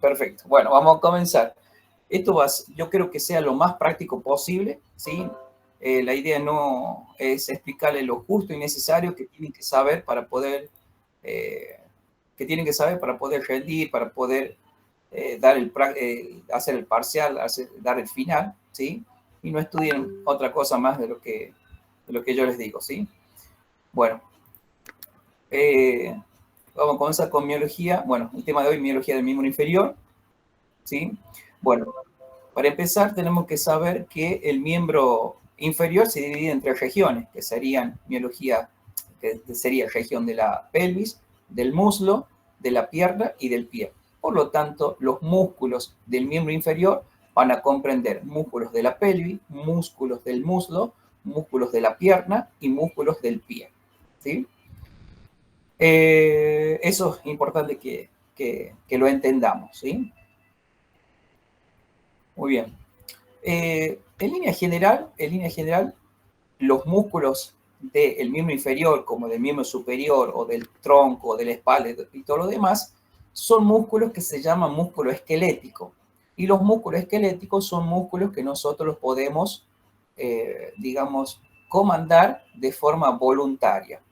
Perfecto. Bueno, vamos a comenzar. Yo creo que sea lo más práctico posible, ¿sí? La idea no es explicarle lo justo y necesario que tienen que saber para poder, eh, rendir, para poder hacer el parcial, dar el final, ¿sí? Y no estudien otra cosa más de lo que yo les digo, ¿sí? Bueno, vamos a comenzar con miología. Bueno, el tema de hoy, miología del miembro inferior, ¿sí? Bueno, para empezar, tenemos que saber que el miembro inferior se divide en tres regiones, que serían miología, que sería región de la pelvis, del muslo, de la pierna y del pie. Por lo tanto, los músculos del miembro inferior van a comprender músculos de la pelvis, músculos del muslo, músculos de la pierna y músculos del pie. ¿Sí? Eso es importante que lo entendamos. ¿Sí? Muy bien. En línea general, los músculos del miembro inferior, como del miembro superior, o del tronco, o de la espalda y todo lo demás, son músculos que se llaman músculo esquelético. Y los músculos esqueléticos son músculos que nosotros los podemos, digamos, comandar de forma voluntaria.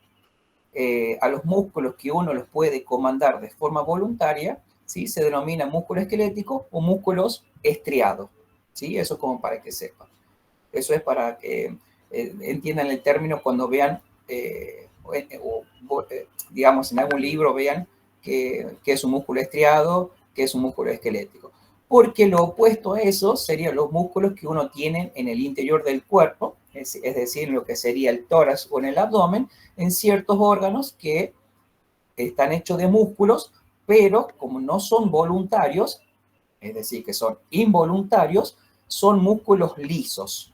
A los músculos que uno los puede comandar de forma voluntaria, ¿sí? Se denomina músculo esquelético o músculos estriados. ¿Sí? Eso es como para que sepan. Eso es para que entiendan el término cuando vean, digamos, en algún libro vean que es un músculo estriado, que es un músculo esquelético. Porque lo opuesto a eso serían los músculos que uno tiene en el interior del cuerpo, es decir, en lo que sería el tórax o en el abdomen, en ciertos órganos que están hechos de músculos, pero como no son voluntarios, es decir, que son involuntarios, son músculos lisos.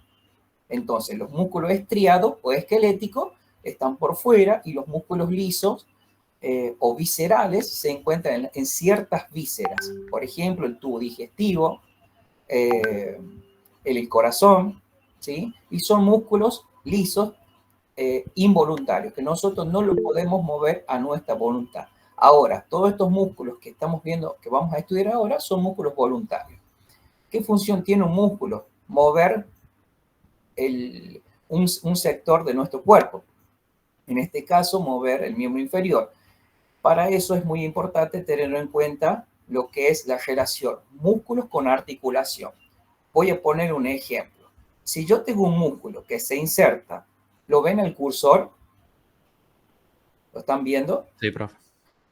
Entonces, los músculos estriados o esqueléticos están por fuera y los músculos lisos o viscerales se encuentran en ciertas vísceras. Por ejemplo, el tubo digestivo, el corazón, ¿sí? Y son músculos lisos involuntarios, que nosotros no lo podemos mover a nuestra voluntad. Ahora, todos estos músculos que estamos viendo, que vamos a estudiar ahora, son músculos voluntarios. ¿Qué función tiene un músculo? Mover un sector de nuestro cuerpo. En este caso, mover el miembro inferior. Para eso es muy importante tener en cuenta lo que es la relación músculos con articulación. Voy a poner un ejemplo. Si yo tengo un músculo que se inserta, ¿lo ven el cursor? ¿Lo están viendo? Sí, profe.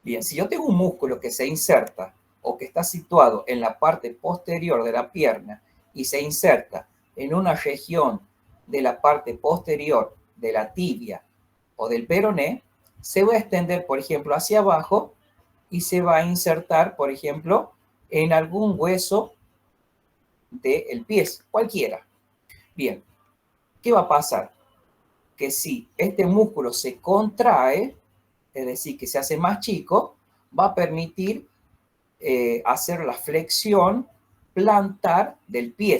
Bien, si yo tengo un músculo que se inserta o que está situado en la parte posterior de la pierna y se inserta en una región de la parte posterior de la tibia o del peroné, se va a extender, por ejemplo, hacia abajo y se va a insertar, por ejemplo, en algún hueso del pie, cualquiera. Bien, ¿qué va a pasar? Que si este músculo se contrae, es decir, que se hace más chico, va a permitir hacer la flexión plantar del pie.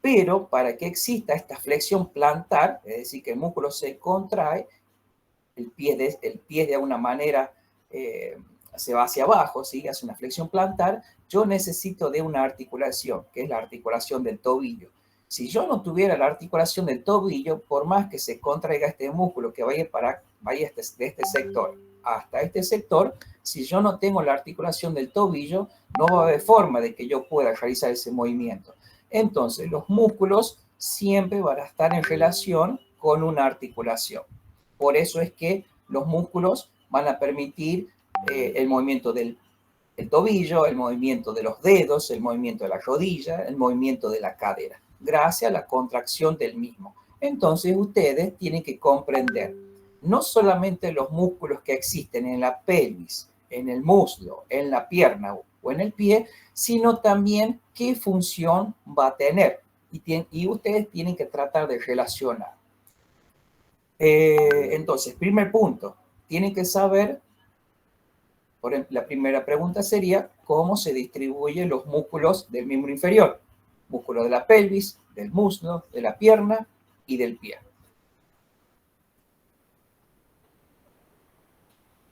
Pero para que exista esta flexión plantar, es decir, que el músculo se contrae, el pie de alguna manera se va hacia abajo, ¿sí? Hace una flexión plantar, yo necesito de una articulación, que es la articulación del tobillo. Si yo no tuviera la articulación del tobillo, por más que se contraiga este músculo que vaya de este sector hasta este sector, si yo no tengo la articulación del tobillo, no va a haber forma de que yo pueda realizar ese movimiento. Entonces, los músculos siempre van a estar en relación con una articulación. Por eso es que los músculos van a permitir el movimiento del tobillo, el movimiento de los dedos, el movimiento de la rodilla, el movimiento de la cadera, gracias a la contracción del mismo. Entonces ustedes tienen que comprender no solamente los músculos que existen en la pelvis, en el muslo, en la pierna o en el pie, sino también qué función va a tener. Y ustedes tienen que tratar de relacionar. Entonces, primer punto, tienen que saber, por ejemplo, la primera pregunta sería, ¿cómo se distribuyen los músculos del miembro inferior? Músculos de la pelvis, del muslo, de la pierna y del pie.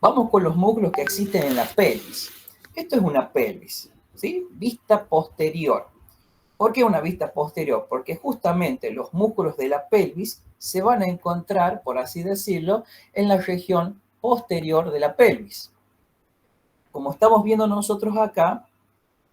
Vamos con los músculos que existen en la pelvis. Esto es una pelvis, ¿sí? Vista posterior. ¿Por qué una vista posterior? Porque justamente los músculos de la pelvis se van a encontrar, por así decirlo, en la región posterior de la pelvis. Como estamos viendo nosotros acá,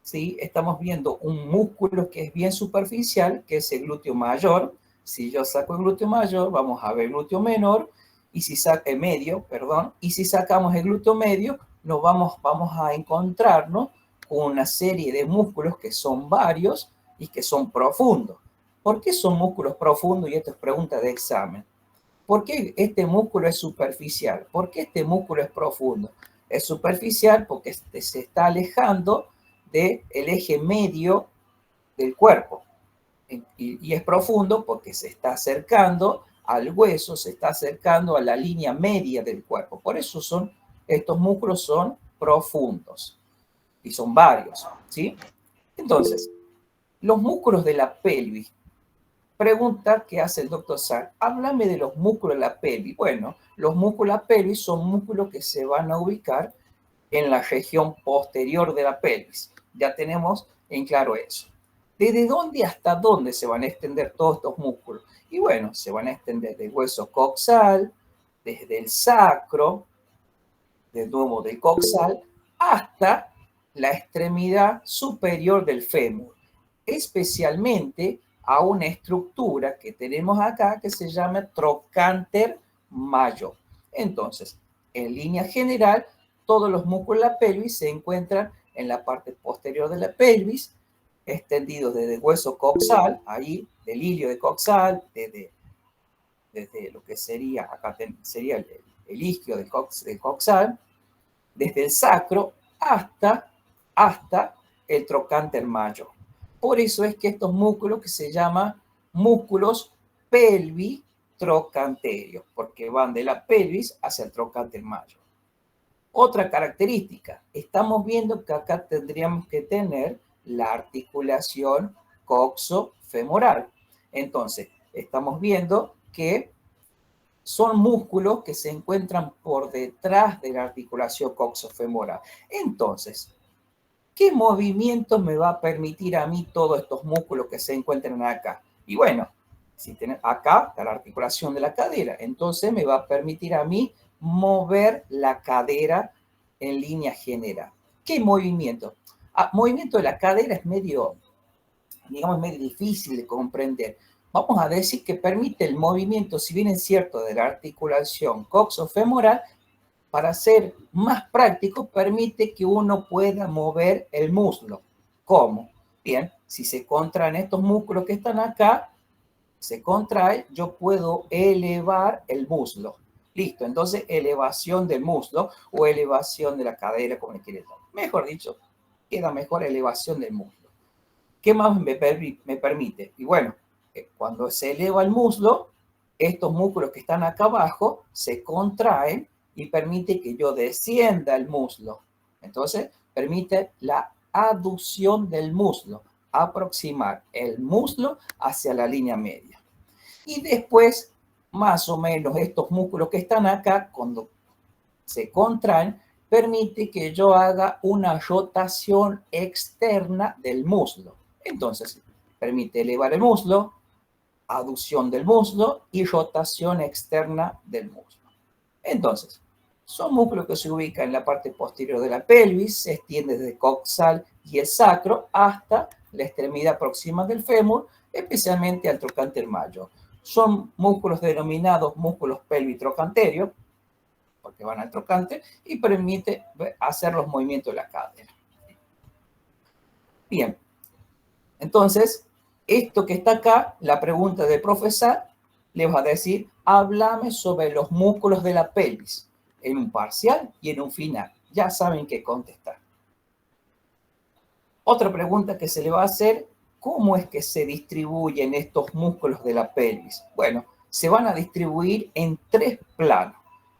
¿sí? Estamos viendo un músculo que es bien superficial, que es el glúteo mayor. Si yo saco el glúteo mayor, vamos a ver el glúteo menor, y si saca el medio, perdón, y si sacamos el glúteo medio, vamos a encontrarnos con una serie de músculos que son varios y que son profundos. ¿Por qué son músculos profundos? Y esto es pregunta de examen. ¿Por qué este músculo es superficial? ¿Por qué este músculo es profundo? Es superficial porque se está alejando del eje medio del cuerpo. Y es profundo porque se está acercando al hueso, se está acercando a la línea media del cuerpo. Por eso estos músculos son profundos y son varios, ¿sí? Entonces, los músculos de la pelvis. Pregunta que hace el doctor Sark. Háblame de los músculos de la pelvis. Bueno, los músculos de la pelvis son músculos que se van a ubicar en la región posterior de la pelvis. Ya tenemos en claro eso. ¿Desde dónde hasta dónde se van a extender todos estos músculos? Y bueno, se van a extender del hueso coxal, desde el sacro, de nuevo del coxal, hasta la extremidad superior del fémur, especialmente a una estructura que tenemos acá que se llama trocánter mayor. Entonces, en línea general, todos los músculos de la pelvis se encuentran en la parte posterior de la pelvis, extendidos desde el hueso coxal, ahí del ilio de coxal, desde lo que sería, acá sería el isquio del coxal, desde el sacro hasta el trocánter mayor. Por eso es que estos músculos que se llaman músculos pelvitrocanterios, porque van de la pelvis hacia el trocánter mayor. Otra característica, estamos viendo que acá tendríamos que tener la articulación coxofemoral. Entonces, estamos viendo que son músculos que se encuentran por detrás de la articulación coxofemoral. Entonces, ¿qué movimiento me va a permitir a mí todos estos músculos que se encuentran acá? Y bueno, si tenemos acá está la articulación de la cadera, entonces me va a permitir a mí mover la cadera en línea general. ¿Qué movimiento? Movimiento de la cadera es medio difícil de comprender. Vamos a decir que permite el movimiento, si bien es cierto, de la articulación coxofemoral, para ser más práctico, permite que uno pueda mover el muslo. ¿Cómo? Bien, si se contraen estos músculos que están acá, se contrae, yo puedo elevar el muslo. Listo, entonces elevación del muslo o elevación de la cadera, como le quieras llamar. Mejor dicho, queda mejor elevación del muslo. ¿Qué más me permite? Y bueno, cuando se eleva el muslo, estos músculos que están acá abajo se contraen y permite que yo descienda el muslo. Entonces, permite la aducción del muslo, aproximar el muslo hacia la línea media. Y después, más o menos, estos músculos que están acá, cuando se contraen, permite que yo haga una rotación externa del muslo. Entonces, permite elevar el muslo, aducción del muslo y rotación externa del muslo. Entonces, son músculos que se ubican en la parte posterior de la pelvis, se extiende desde el coxal y el sacro hasta la extremidad próxima del fémur, especialmente al trocánter mayor. Son músculos denominados músculos pelvitrocanterios, porque van al trocánter y permite hacer los movimientos de la cadera. Bien, entonces, esto que está acá, la pregunta del profesor, le va a decir, háblame sobre los músculos de la pelvis, en un parcial y en un final. Ya saben qué contestar. Otra pregunta que se le va a hacer, ¿cómo es que se distribuyen estos músculos de la pelvis? Bueno, se van a distribuir en 3 planos.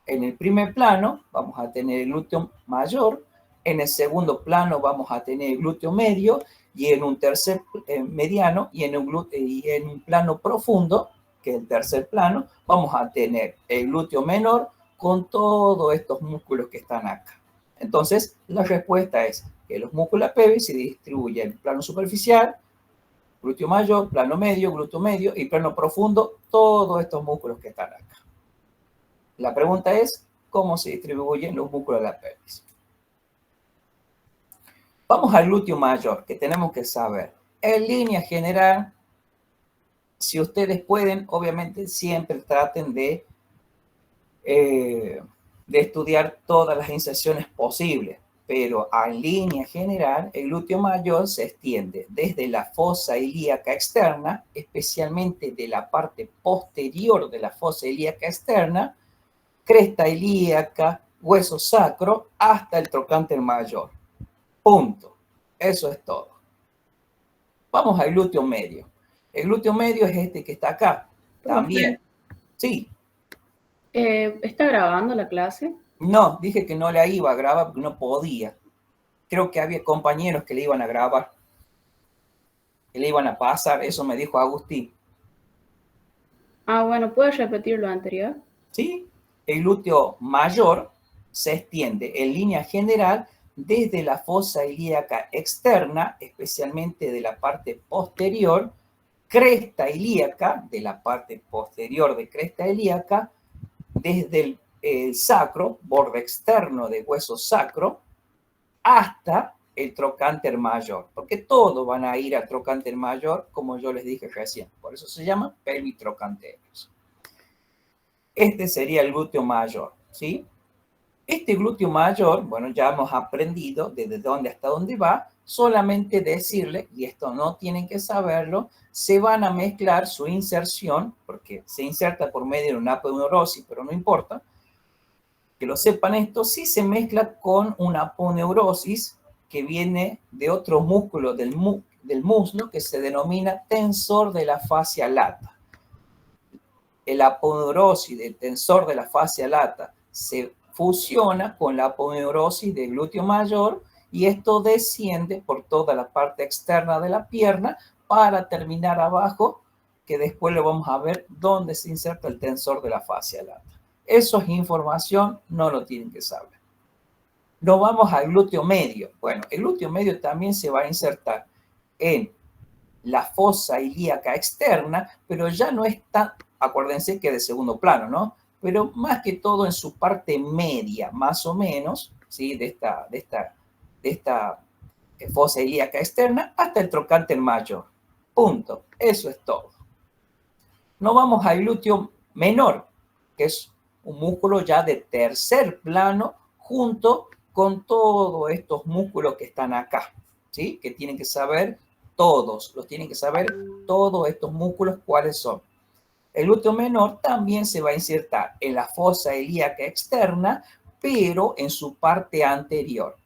En el primer plano vamos a tener el glúteo mayor, en el segundo plano vamos a tener el glúteo medio y en un tercer mediano y en un plano profundo, que es el tercer plano, vamos a tener el glúteo menor con todos estos músculos que están acá. Entonces, la respuesta es que los músculos pelvis se distribuyen en plano superficial, glúteo mayor, plano medio, glúteo medio y plano profundo, todos estos músculos que están acá. La pregunta es, ¿cómo se distribuyen los músculos de la pelvis? Vamos al glúteo mayor, que tenemos que saber. En línea general, si ustedes pueden, obviamente siempre traten de estudiar todas las inserciones posibles, pero en línea general el glúteo mayor se extiende desde la fosa ilíaca externa, especialmente de la parte posterior de la fosa ilíaca externa, cresta ilíaca, hueso sacro, hasta el trocánter mayor. Punto. Eso es todo. Vamos al glúteo medio. El glúteo medio es este que está acá. También. Sí. ¿Está grabando la clase? No, dije que no la iba a grabar porque no podía. Creo que había compañeros que le iban a grabar, que le iban a pasar, eso me dijo Agustín. Ah, bueno, ¿puedes repetir lo anterior? ¿Sí? El glúteo mayor se extiende en línea general desde la fosa ilíaca externa, especialmente de la parte posterior, cresta ilíaca, de la parte posterior de cresta ilíaca, desde el sacro, borde externo de hueso sacro, hasta el trocánter mayor, porque todos van a ir al trocánter mayor, como yo les dije recién. Por eso se llama pelvitrocanteros. Este sería el glúteo mayor, ¿sí? Este glúteo mayor, bueno, ya hemos aprendido desde dónde hasta dónde va, solamente decirle, y esto no tienen que saberlo, se van a mezclar su inserción, porque se inserta por medio de una aponeurosis, pero no importa, que lo sepan esto, sí se mezcla con una aponeurosis que viene de otro músculo del muslo que se denomina tensor de la fascia lata. El aponeurosis del tensor de la fascia lata se fusiona con la aponeurosis del glúteo mayor y esto desciende por toda la parte externa de la pierna para terminar abajo, que después lo vamos a ver dónde se inserta el tensor de la fascia lata. Eso es información, no lo tienen que saber. Nos vamos al glúteo medio. Bueno, el glúteo medio también se va a insertar en la fosa ilíaca externa, pero ya no está, acuérdense que de segundo plano, ¿no? Pero más que todo en su parte media, más o menos, ¿sí? De esta fosa ilíaca externa hasta el trocánter mayor. Punto. Eso es todo. Nos vamos al glúteo menor, que es un músculo ya de tercer plano junto con todos estos músculos que están acá, ¿sí? Que tienen que saber todos, los tienen que saber todos estos músculos cuáles son. El glúteo menor también se va a insertar en la fosa ilíaca externa, pero en su parte anterior,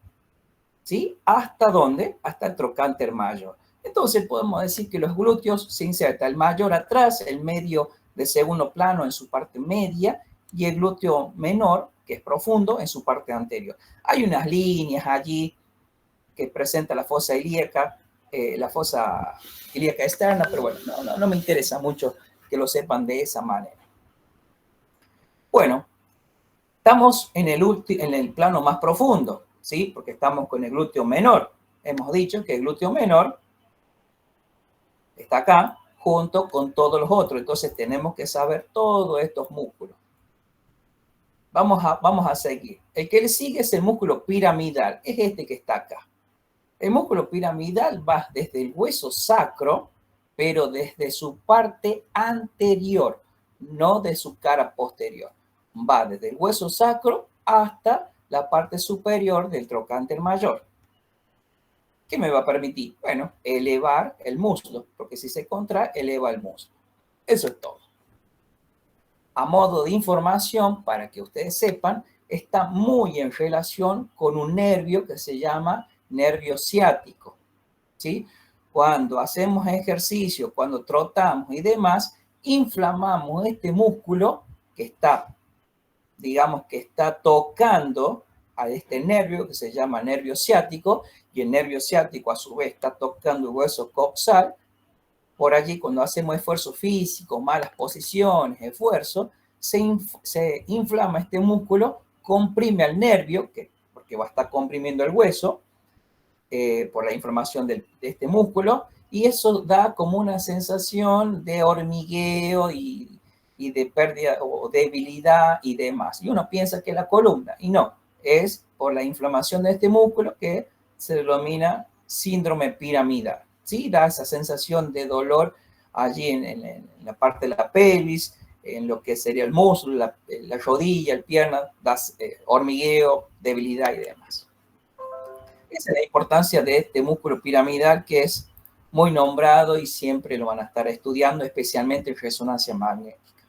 ¿sí? ¿Hasta dónde? Hasta el trocánter mayor. Entonces podemos decir que los glúteos se inserta el mayor atrás, el medio de segundo plano en su parte media y el glúteo menor, que es profundo, en su parte anterior. Hay unas líneas allí que presenta la fosa ilíaca externa, pero bueno, no me interesa mucho que lo sepan de esa manera. Bueno, estamos en el plano más profundo, ¿sí? Porque estamos con el glúteo menor. Hemos dicho que el glúteo menor está acá junto con todos los otros. Entonces tenemos que saber todos estos músculos. Vamos a seguir. El que le sigue es el músculo piramidal. Es este que está acá. El músculo piramidal va desde el hueso sacro, pero desde su parte anterior, no de su cara posterior. Va desde el hueso sacro hasta la parte superior del trocánter mayor. ¿Qué me va a permitir? Bueno, elevar el muslo, porque si se contrae, eleva el muslo. Eso es todo. A modo de información, para que ustedes sepan, está muy en relación con un nervio que se llama nervio ciático, ¿sí? Cuando hacemos ejercicio, cuando trotamos y demás, inflamamos este músculo que está, digamos que está tocando a este nervio que se llama nervio ciático, y el nervio ciático a su vez está tocando el hueso coxal. Por allí, cuando hacemos esfuerzo físico, malas posiciones, esfuerzo, se inflama este músculo, comprime al nervio, porque porque va a estar comprimiendo el hueso por la inflamación de este músculo, y eso da como una sensación de hormigueo y de pérdida o debilidad y demás. Y uno piensa que es la columna, y no, es por la inflamación de este músculo que se denomina síndrome piramidal. ¿Sí? Da esa sensación de dolor allí en la parte de la pelvis, en lo que sería el muslo, la rodilla, el pierna, da hormigueo, debilidad y demás. Esa es la importancia de este músculo piramidal, que es muy nombrado y siempre lo van a estar estudiando, especialmente en resonancia magnética.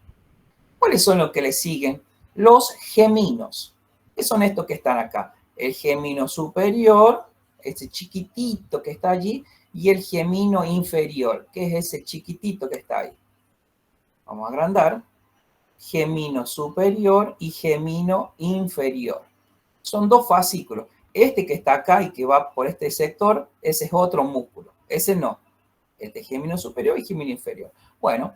¿Cuáles son los que le siguen? Los geminos. ¿Qué son estos que están acá? El gemino superior, ese chiquitito que está allí, y el gemino inferior, que es ese chiquitito que está ahí. Vamos a agrandar. Gemino superior y gemino inferior. Son dos fascículos. Este que está acá y que va por este sector, ese es otro músculo. Ese no. Este es gemino superior y gemino inferior. Bueno,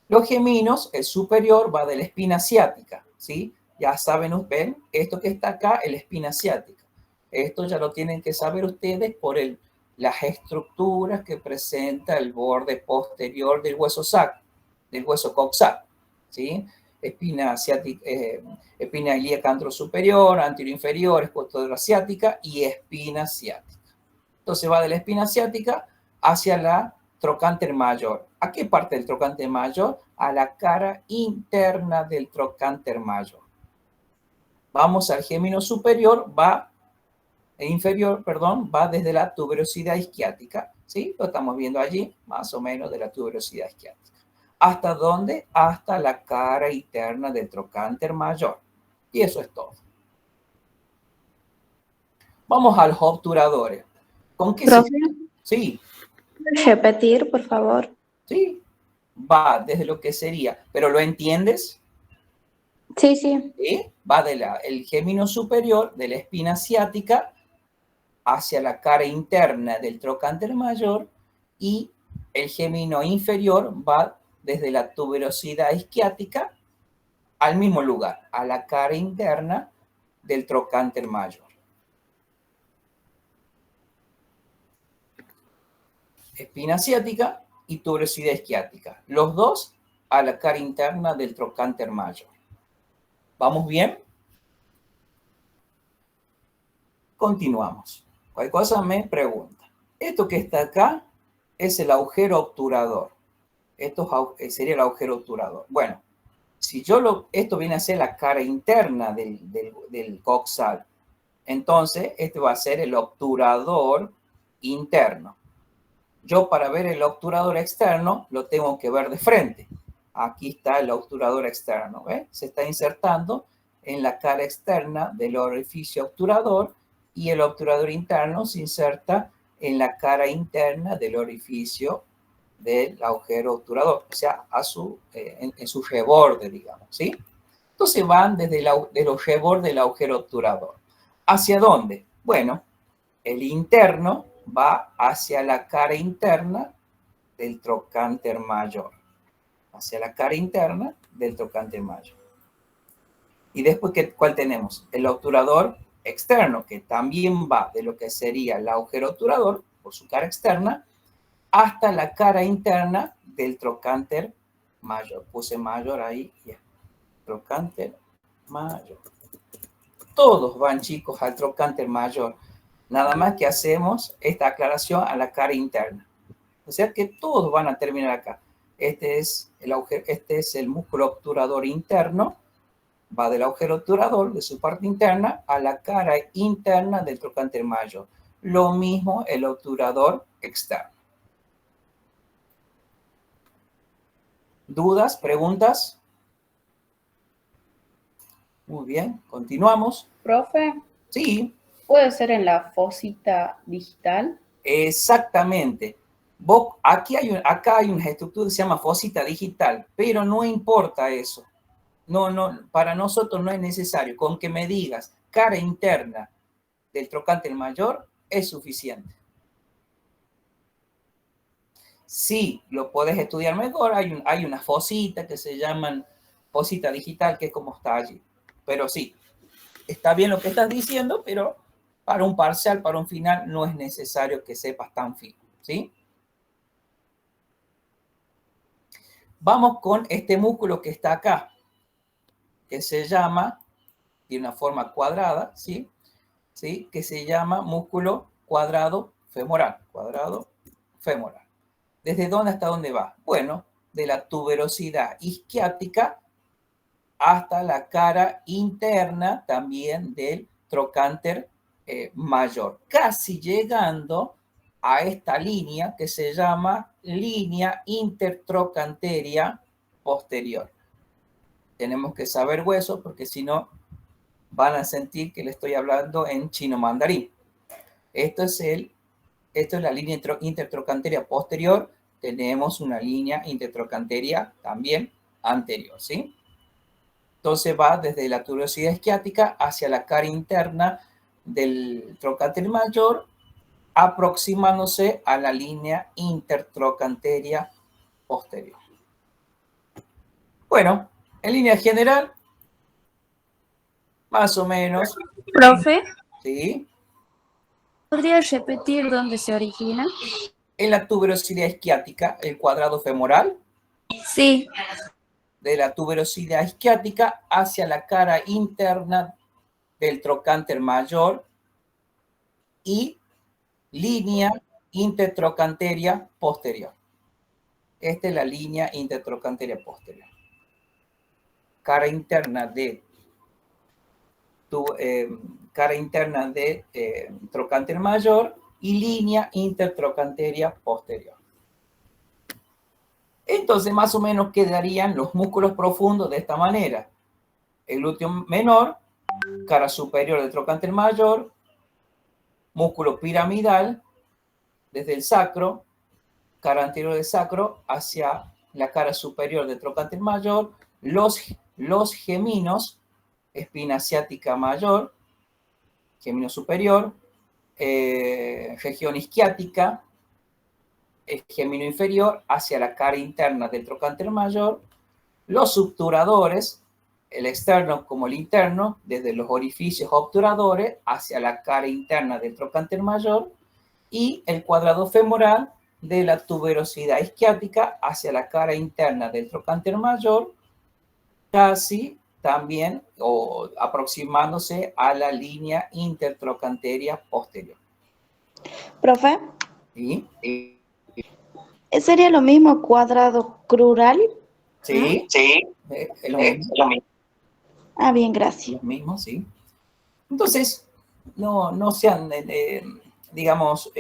los geminos, el superior va de la espina ciática, ¿sí? Ya saben, ven, esto que está acá es la espina ciática. Esto ya lo tienen que saber ustedes por las estructuras que presenta el borde posterior del hueso sacro, del hueso coxal, ¿sí? Espina ciática, espina ilíaca anterosuperior, anteroinferior, escuadra ciática y espina ciática. Entonces va de la espina ciática hacia la trocánter mayor. ¿A qué parte del trocánter mayor? A la cara interna del trocánter mayor. Vamos al gemino superior, inferior, perdón, va desde la tuberosidad isquiática, ¿sí? Lo estamos viendo allí, más o menos de la tuberosidad isquiática. ¿Hasta dónde? Hasta la cara interna del trocánter mayor. Y eso es todo. Vamos a los obturadores. ¿Con qué Profe, Sí, ¿puedes repetir, por favor? sí, va desde lo que sería, pero ¿lo entiendes? Sí, sí. ¿Sí? Va el gemino superior de la espina ciática hacia la cara interna del trocánter mayor, y el gemino inferior va desde la tuberosidad isquiática al mismo lugar, a la cara interna del trocánter mayor. Espina ciática y tuberosidad isquiática. Los dos a la cara interna del trocánter mayor. ¿Vamos bien? Continuamos. Cualquier cosa me pregunta. Esto que está acá es el agujero obturador. Esto sería el agujero obturador. Bueno, si esto viene a ser la cara interna del coxal, entonces este va a ser el obturador interno. Yo, para ver el obturador externo, lo tengo que ver de frente. Aquí está el obturador externo, ¿ves? Se está insertando en la cara externa del orificio obturador, y el obturador interno se inserta en la cara interna del orificio del agujero obturador, o sea, en su reborde, digamos, ¿sí? Entonces van desde los rebordes del agujero obturador. ¿Hacia dónde? Bueno, el interno va hacia la cara interna del trocánter mayor. Hacia la cara interna del trocánter mayor. Y después, ¿cuál tenemos? El obturador externo, que también va de lo que sería el agujero obturador, por su cara externa, hasta la cara interna del trocánter mayor. Puse mayor ahí, ya. Trocánter mayor. Todos van, chicos, al trocánter mayor. Nada más que hacemos esta aclaración a la cara interna. O sea que todos van a terminar acá. Este es el músculo obturador interno. Va del agujero obturador, de su parte interna, a la cara interna del trocánter mayor. Lo mismo el obturador externo. ¿Dudas? ¿Preguntas? Muy bien, continuamos. Profe, Sí, ¿puede ser en la fosita digital? exactamente. Acá hay una estructura que se llama fosita digital, pero no importa eso. No, para nosotros no es necesario. Con que me digas cara interna del trocánter mayor es suficiente. Sí, lo puedes estudiar mejor. Hay una fosita que se llaman fosita digital, que es como está allí. Pero sí, está bien lo que estás diciendo, pero para un parcial, para un final, no es necesario que sepas tan fino, ¿sí? Vamos con este músculo que está acá, que se llama, tiene una forma cuadrada, ¿sí? ¿Sí? Que se llama músculo cuadrado femoral, ¿Desde dónde hasta dónde va? Bueno, de la tuberosidad isquiática hasta la cara interna también del trocánter mayor, casi llegando a esta línea que se llama línea intertrocanteria posterior. Tenemos que saber hueso porque si no van a sentir que le estoy hablando en chino mandarín. Esto es la línea intertrocanteria posterior. Tenemos una línea intertrocanteria también anterior, ¿sí? Entonces va desde la tuberosidad isquiática hacia la cara interna del trocánter mayor, aproximándose a la línea intertrocanteria posterior. Bueno, en línea general, más o menos. Profe, ¿Sí? ¿podría repetir dónde se origina? En la tuberosidad isquiática, el cuadrado femoral, Sí, de la tuberosidad isquiática hacia la cara interna del trocánter mayor y línea intertrocanteria posterior. Esta es la línea intertrocanteria posterior. Cara interna de trocánter mayor y línea intertrocanteria posterior. Entonces, más o menos quedarían los músculos profundos de esta manera. El glúteo menor, cara superior del trocánter mayor, músculo piramidal, desde el sacro, cara anterior del sacro, hacia la cara superior del trocánter mayor, los geminos, espina asiática mayor, gemino superior, región isquiática, el gemino inferior hacia la cara interna del trocánter mayor, los obturadores, el externo como el interno, desde los orificios obturadores hacia la cara interna del trocánter mayor, y el cuadrado femoral de la tuberosidad isquiática hacia la cara interna del trocánter mayor, casi también o aproximándose a la línea intertrocanteria posterior. Profe, ¿Sí? ¿sería lo mismo cuadrado crural? Sí, sí. Es lo mismo. Ah, bien, gracias. Lo mismo, sí. Entonces, no sean, digamos,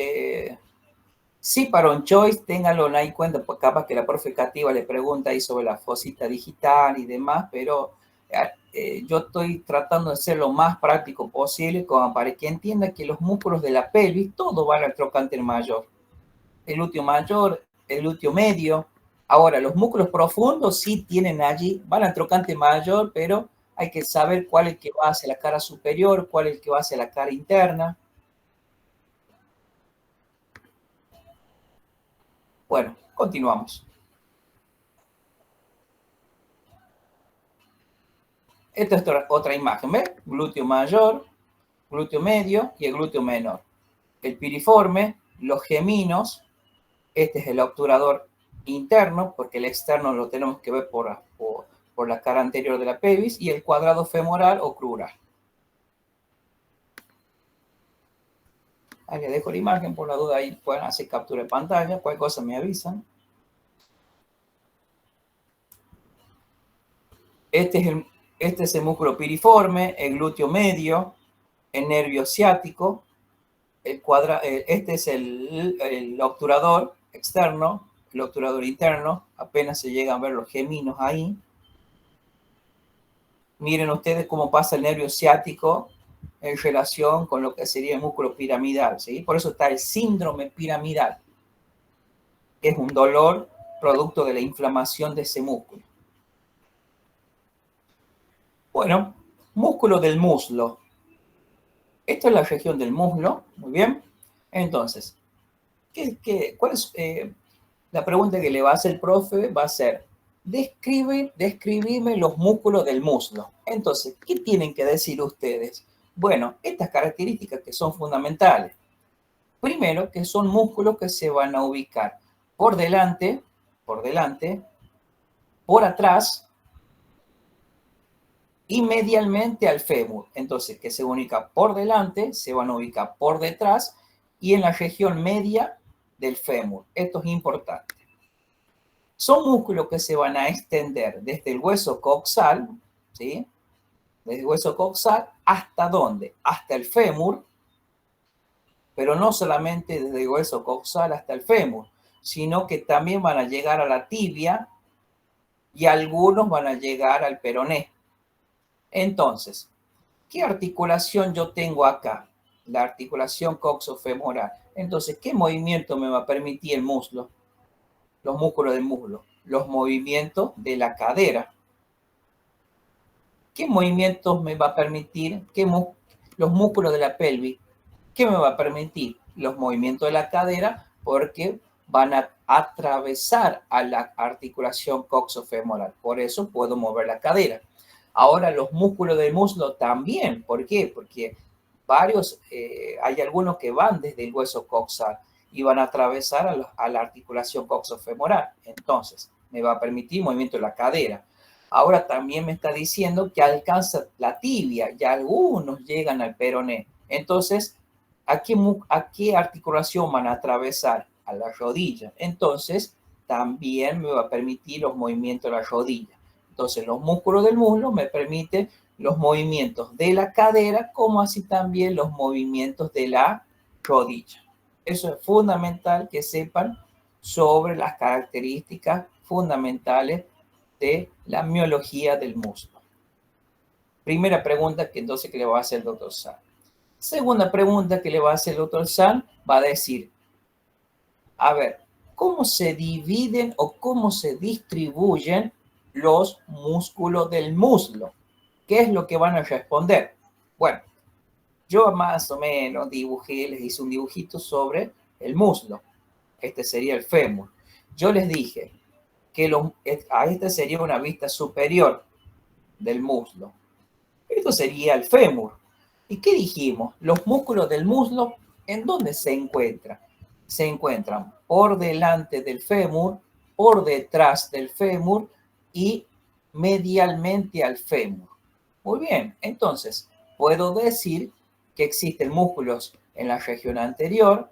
sí, para un choice, ténganlo ahí en cuenta, pues capaz que la profe Cativa le pregunta ahí sobre la fosita digital y demás, pero yo estoy tratando de ser lo más práctico posible como para que entienda que los músculos de la pelvis, todo van al trocánter mayor. El glúteo mayor, el glúteo medio. Ahora, los músculos profundos sí tienen allí, van al trocánter mayor, pero hay que saber cuál es el que va hacia la cara superior, cuál es el que va hacia la cara interna. Bueno, continuamos. Esta es otra imagen, ¿ves? Glúteo mayor, glúteo medio y el glúteo menor. El piriforme, los geminos, este es el obturador interno, porque el externo lo tenemos que ver por la cara anterior de la pelvis, y el cuadrado femoral o crural. Ahí les dejo la imagen, por la duda ahí pueden hacer captura de pantalla, cualquier cosa me avisan. Este es el músculo piriforme, el glúteo medio, el nervio ciático, este es el obturador externo, el obturador interno, apenas se llegan a ver los geminos ahí. Miren ustedes cómo pasa el nervio ciático en relación con lo que sería el músculo piramidal, ¿sí? Por eso está el síndrome piramidal, que es un dolor producto de la inflamación de ese músculo. Bueno, músculo del muslo. Esta es la región del muslo, muy bien. Entonces, ¿cuál es la pregunta que le va a hacer el profe? Va a ser, describime los músculos del muslo. Entonces, ¿qué tienen que decir ustedes? Bueno, estas características que son fundamentales. Primero, que son músculos que se van a ubicar por delante, por atrás y medialmente al fémur. Entonces, que se ubica por delante, se van a ubicar por detrás y en la región media del fémur. Esto es importante. Son músculos que se van a extender desde el hueso coxal, ¿sí? Desde el hueso coxal, ¿hasta dónde? Hasta el fémur, pero no solamente desde el hueso coxal hasta el fémur, sino que también van a llegar a la tibia y algunos van a llegar al peroné. Entonces, ¿qué articulación yo tengo acá? La articulación coxofemoral. Entonces, ¿qué movimiento me va a permitir el muslo? Los músculos del muslo. Los movimientos de la cadera. ¿Qué movimientos me va a permitir? Los músculos de la pelvis. ¿Qué me va a permitir? Los movimientos de la cadera, porque van a atravesar a la articulación coxofemoral. Por eso puedo mover la cadera. Ahora los músculos del muslo también. ¿Por qué? Porque hay algunos que van desde el hueso coxal y van a atravesar a la articulación coxofemoral. Entonces, me va a permitir movimiento de la cadera. Ahora también me está diciendo que alcanza la tibia y algunos llegan al peroné. Entonces, ¿a qué articulación van a atravesar? A la rodilla. Entonces, también me va a permitir los movimientos de la rodilla. Entonces, los músculos del muslo me permiten los movimientos de la cadera, como así también los movimientos de la rodilla. Eso es fundamental que sepan sobre las características fundamentales de la miología del muslo. Primera pregunta que entonces que le va a hacer el doctor San. Segunda pregunta que le va a hacer el doctor San, va a decir, a ver, ¿cómo se dividen o cómo se distribuyen los músculos del muslo? ¿Qué es lo que van a responder? Bueno, yo más o menos les hice un dibujito sobre el muslo. Este sería el fémur. Yo les dije que a este sería una vista superior del muslo. Esto sería el fémur. ¿Y qué dijimos? Los músculos del muslo, ¿en dónde se encuentran? Se encuentran por delante del fémur, por detrás del fémur y medialmente al fémur. Muy bien, entonces puedo decir que existen músculos en la región anterior,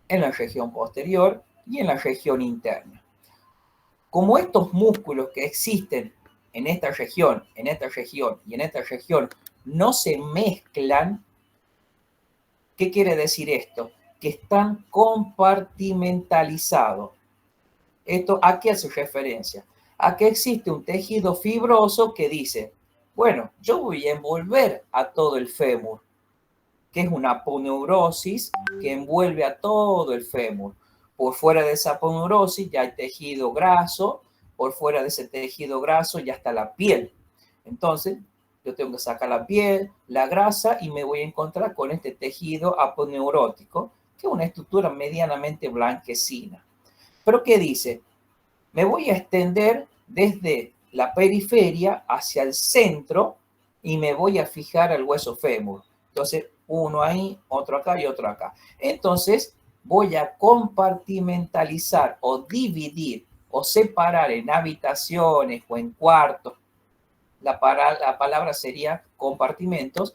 en la región posterior y en la región interna. Como estos músculos que existen en esta región y en esta región no se mezclan, ¿qué quiere decir esto? Que están compartimentalizados. ¿Esto a qué hace referencia? A que existe un tejido fibroso que dice, bueno, yo voy a envolver a todo el fémur, que es una aponeurosis que envuelve a todo el fémur. Por fuera de esa aponeurosis ya hay tejido graso, por fuera de ese tejido graso ya está la piel. Entonces, yo tengo que sacar la piel, la grasa y me voy a encontrar con este tejido aponeurótico, que es una estructura medianamente blanquecina. ¿Pero qué dice? Me voy a extender desde la periferia hacia el centro y me voy a fijar al hueso fémur. Entonces, uno ahí, otro acá y otro acá. Entonces, voy a compartimentalizar o dividir o separar en habitaciones o en cuartos. La palabra sería compartimentos.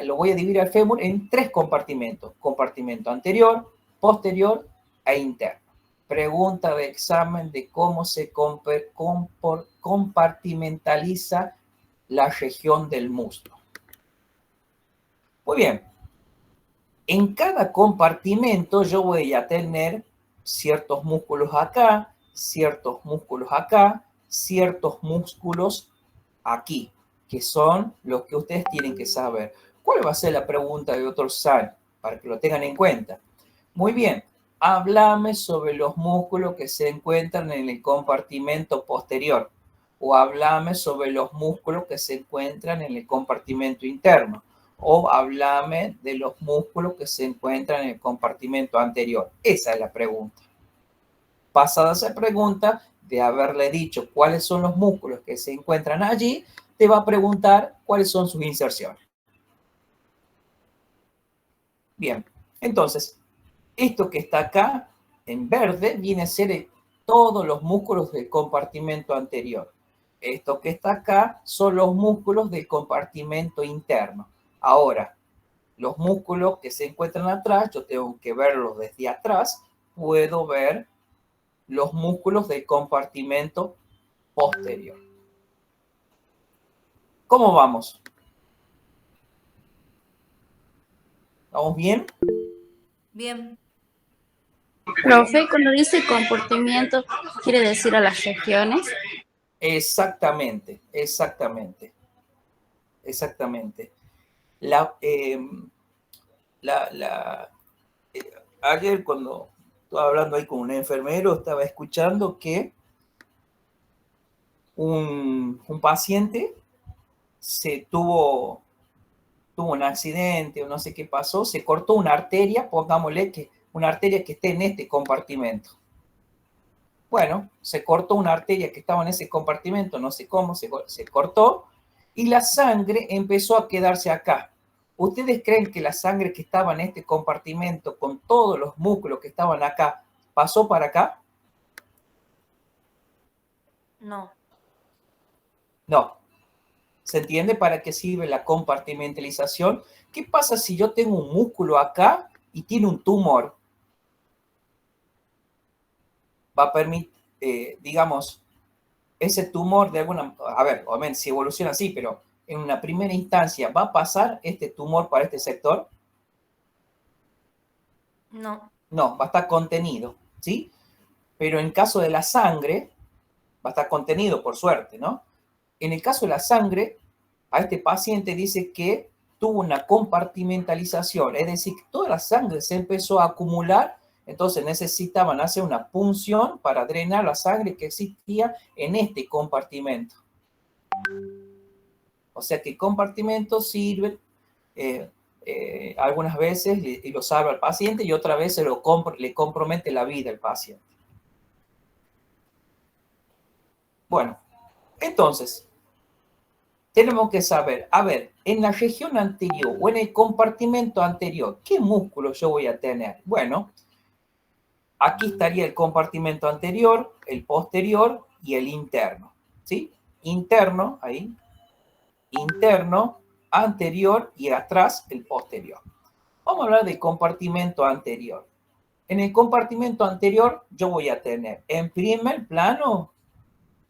Lo voy a dividir al fémur en 3 compartimentos. Compartimento anterior, posterior e interno. Pregunta de examen de cómo se compartimentaliza la región del muslo. Muy bien. En cada compartimento yo voy a tener ciertos músculos acá, ciertos músculos acá, ciertos músculos aquí, que son los que ustedes tienen que saber. ¿Cuál va a ser la pregunta del doctor San? Para que lo tengan en cuenta. Muy bien, háblame sobre los músculos que se encuentran en el compartimento posterior o háblame sobre los músculos que se encuentran en el compartimento interno o háblame de los músculos que se encuentran en el compartimento anterior. Esa es la pregunta. Pasada esa pregunta, de haberle dicho cuáles son los músculos que se encuentran allí, te va a preguntar cuáles son sus inserciones. Bien, entonces, esto que está acá en verde viene a ser todos los músculos del compartimento anterior. Esto que está acá son los músculos del compartimento interno. Ahora, los músculos que se encuentran atrás, yo tengo que verlos desde atrás, puedo ver los músculos del compartimento posterior. ¿Cómo vamos? ¿Vamos bien? Bien. Profe, cuando dice comportamiento, ¿quiere decir a las regiones? Exactamente, exactamente, exactamente. Ayer cuando estaba hablando ahí con un enfermero, estaba escuchando que un paciente tuvo un accidente o no sé qué pasó, se cortó una arteria, pongámosle que una arteria que esté en este compartimento. Bueno, se cortó una arteria que estaba en ese compartimento, no sé cómo, se cortó, y la sangre empezó a quedarse acá. ¿Ustedes creen que la sangre que estaba en este compartimento, con todos los músculos que estaban acá, pasó para acá? No. No. ¿Se entiende para qué sirve la compartimentalización? ¿Qué pasa si yo tengo un músculo acá y tiene un tumor? Va a permitir, digamos, ese tumor de alguna... A ver, obviamente, si evoluciona así, pero en una primera instancia, ¿va a pasar este tumor para este sector? No. No, va a estar contenido, ¿sí? Pero en caso de la sangre, va a estar contenido, por suerte, ¿no? En el caso de la sangre, a este paciente dice que tuvo una compartimentalización, es decir, que toda la sangre se empezó a acumular, entonces necesitaban hacer una punción para drenar la sangre que existía en este compartimento. O sea que el compartimento sirve algunas veces y lo salva al paciente y otras veces le compromete la vida al paciente. Bueno, entonces, tenemos que saber, a ver, en la región anterior o en el compartimento anterior, ¿qué músculo yo voy a tener? Bueno, aquí estaría el compartimento anterior, el posterior y el interno, ¿sí? Interno, ahí, interno, anterior y atrás el posterior. Vamos a hablar del compartimento anterior. En el compartimento anterior yo voy a tener en primer plano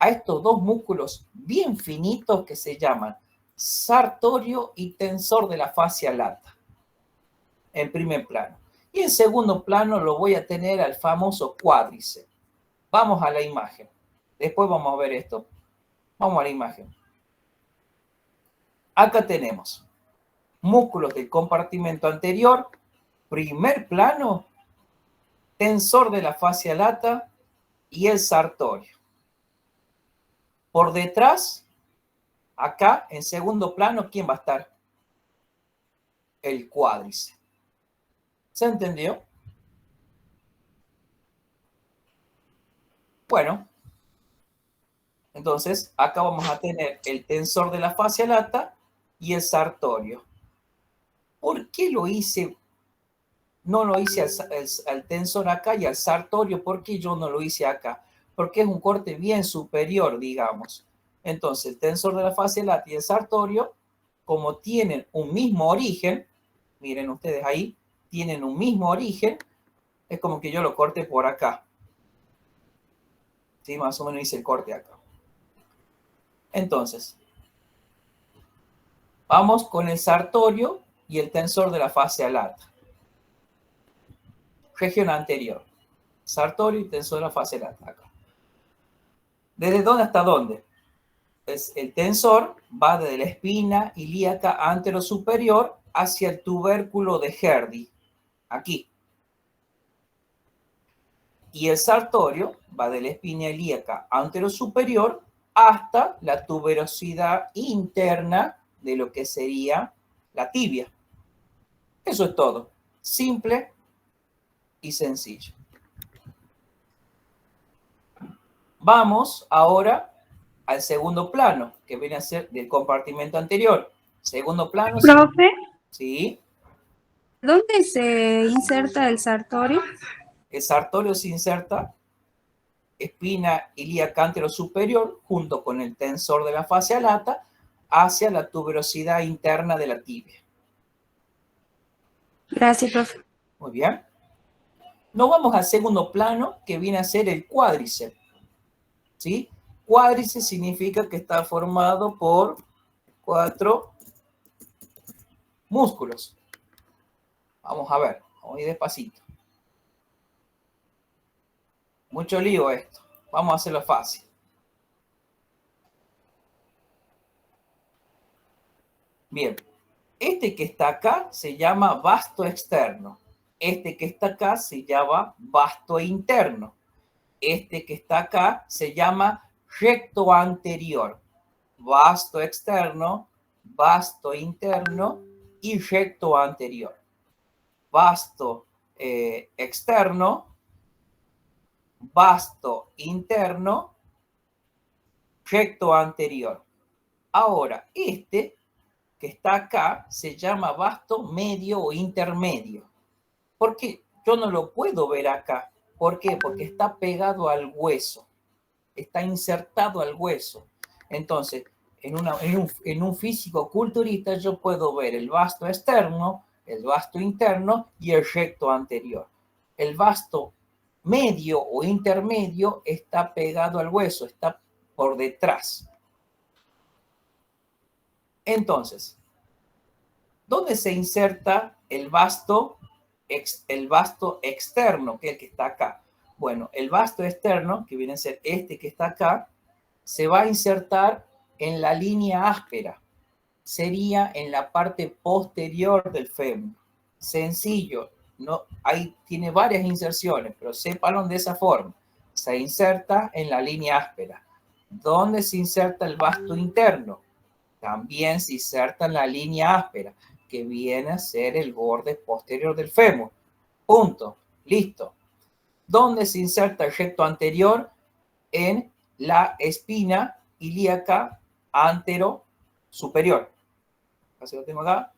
a estos dos músculos bien finitos que se llaman sartorio y tensor de la fascia lata, en primer plano. Y en segundo plano lo voy a tener al famoso cuádriceps. Vamos a la imagen. Después vamos a ver esto. Vamos a la imagen. Acá tenemos músculos del compartimento anterior, primer plano, tensor de la fascia lata y el sartorio. Por detrás, acá en segundo plano, ¿quién va a estar? El cuádriceps. ¿Se entendió? Bueno, entonces acá vamos a tener el tensor de la fascia lata y el sartorio. ¿Por qué lo hice? No lo hice al tensor acá y al sartorio. ¿Por qué yo no lo hice acá? Porque es un corte bien superior, digamos. Entonces, el tensor de la fascia lata y el sartorio, como tienen un mismo origen, miren ustedes ahí, tienen un mismo origen, es como que yo lo corte por acá. ¿Sí? Más o menos hice el corte acá. Entonces, vamos con el sartorio y el tensor de la fascia lata. Región anterior. Sartorio y tensor de la fascia lata. Acá. ¿Desde dónde hasta dónde? Pues el tensor va desde la espina ilíaca anterosuperior hacia el tubérculo de Herdy. Aquí. Y el sartorio va de la espina ilíaca anterosuperior hasta la tuberosidad interna de lo que sería la tibia. Eso es todo. Simple y sencillo. Vamos ahora al segundo plano, que viene a ser del compartimento anterior. Segundo plano. Profe, Sí. ¿Dónde se inserta el sartorio? El sartorio se inserta espina ilíaca anterosuperior junto con el tensor de la fascia lata hacia la tuberosidad interna de la tibia. Gracias, profe. Muy bien. Nos vamos al segundo plano, que viene a ser el cuádriceps. ¿Sí? Cuádriceps significa que está formado por 4 músculos. Vamos a ver, vamos a ir despacito. Mucho lío esto. Vamos a hacerlo fácil. Bien, este que está acá se llama vasto externo. Este que está acá se llama vasto interno. Este que está acá se llama recto anterior. Vasto externo, vasto interno y recto anterior. Vasto externo, vasto interno, recto anterior. Ahora, este que está acá se llama vasto medio o intermedio. ¿Por qué? Yo no lo puedo ver acá. ¿Por qué? Porque está pegado al hueso. Está insertado al hueso. Entonces, en un físico-culturista yo puedo ver el vasto externo, el vasto interno y el recto anterior. El vasto medio o intermedio está pegado al hueso, está por detrás. Entonces, ¿dónde se inserta el vasto externo, que es el que está acá? Bueno, el vasto externo, que viene a ser este que está acá, se va a insertar en la línea áspera. Sería en la parte posterior del fémur. Sencillo, ¿no? Ahí tiene varias inserciones, pero sépanlo de esa forma. Se inserta en la línea áspera. ¿Dónde se inserta el vasto interno? También se inserta en la línea áspera, que viene a ser el borde posterior del fémur. Punto. Listo. ¿Dónde se inserta el recto anterior? En la espina ilíaca anterosuperior. Así lo tengo acá.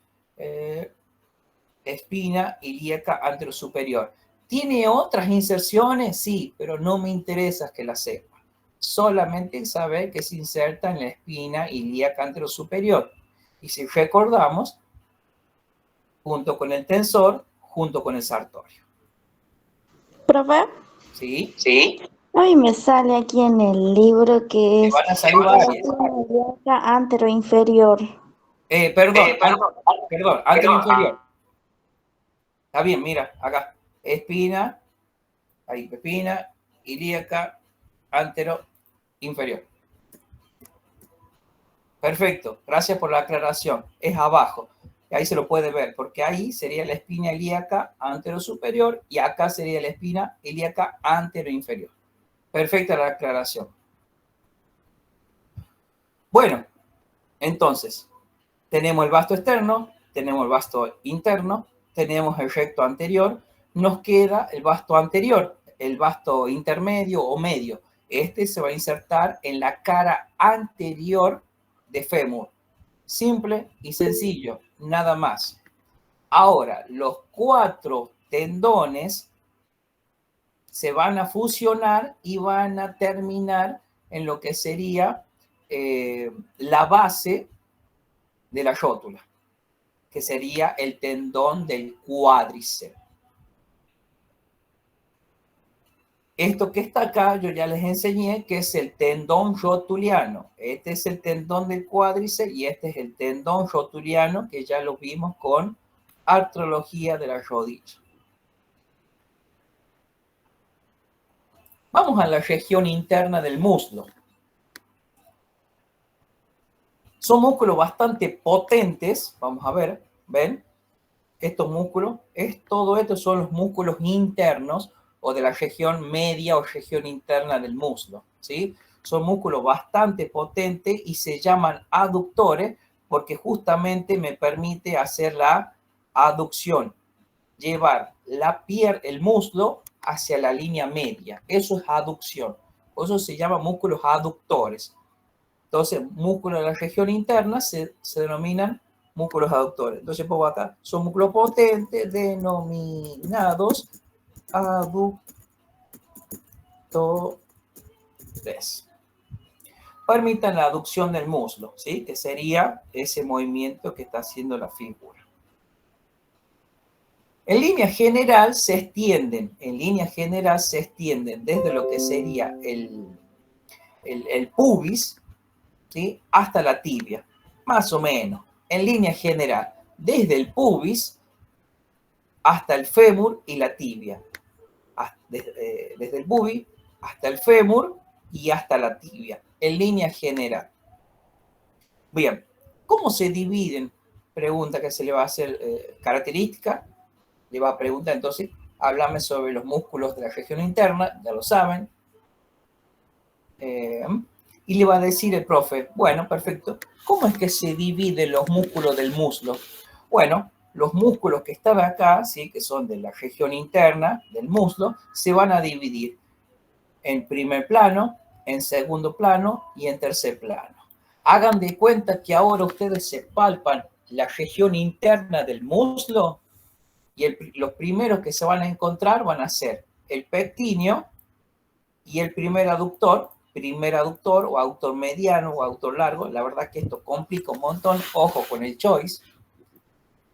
Espina ilíaca anterosuperior. ¿Tiene otras inserciones? Sí, pero no me interesa que las sepa. Solamente saber que se inserta en la espina ilíaca anterosuperior. Y si recordamos, junto con el tensor, junto con el sartorio. Profe, ¿Sí? a mí me sale aquí en el libro que es Van a salir varias. anteroinferior. Perdón, anteroinferior. Está bien, mira, acá. Espina, ahí, espina, ilíaca, anteroinferior. Perfecto, gracias por la aclaración. Es abajo. Ahí se lo puede ver, porque ahí sería la espina ilíaca anterosuperior y acá sería la espina ilíaca anteroinferior. Perfecta la aclaración. Bueno, entonces, tenemos el vasto externo, tenemos el vasto interno, tenemos el recto anterior, nos queda el vasto anterior, el vasto intermedio o medio. Este se va a insertar en la cara anterior de fémur. Simple y sencillo, nada más. Ahora, los 4 tendones se van a fusionar y van a terminar en lo que sería la base de la rótula, que sería el tendón del cuádriceps. Esto que está acá, yo ya les enseñé que es el tendón rotuliano. Este es el tendón del cuádriceps y este es el tendón rotuliano, que ya lo vimos con artrología de la rodilla. Vamos a la región interna del muslo. Son músculos bastante potentes. Vamos a ver, ¿ven? Estos músculos, todo esto son los músculos internos o de la región media o región interna del muslo, ¿sí? Son músculos bastante potentes y se llaman aductores porque justamente me permite hacer la aducción, llevar el muslo hacia la línea media. Eso es aducción. Por eso se llama músculos aductores. Entonces, músculos de la región interna se denominan músculos aductores. Entonces pongo acá, son músculos potentes denominados aductores. Permitan la aducción del muslo, ¿sí? Que sería ese movimiento que está haciendo la figura. En línea general se extienden, desde lo que sería el pubis, ¿sí? Hasta la tibia, más o menos, en línea general, desde el pubis hasta el fémur y la tibia, desde el pubis hasta el fémur y hasta la tibia, en línea general. Bien, ¿cómo se dividen? Pregunta que se le va a hacer característica. Le va a preguntar entonces, háblame sobre los músculos de la región interna, ya lo saben. Y le va a decir el profe, bueno, perfecto, ¿cómo es que se dividen los músculos del muslo? Bueno, los músculos que están acá, ¿sí? Que son de la región interna del muslo, se van a dividir en primer plano, en segundo plano y en tercer plano. Hagan de cuenta que ahora ustedes se palpan la región interna del muslo y los primeros que se van a encontrar van a ser el pectíneo y el primer aductor o aductor mediano o aductor largo. La verdad que esto complica un montón. Ojo con el choice.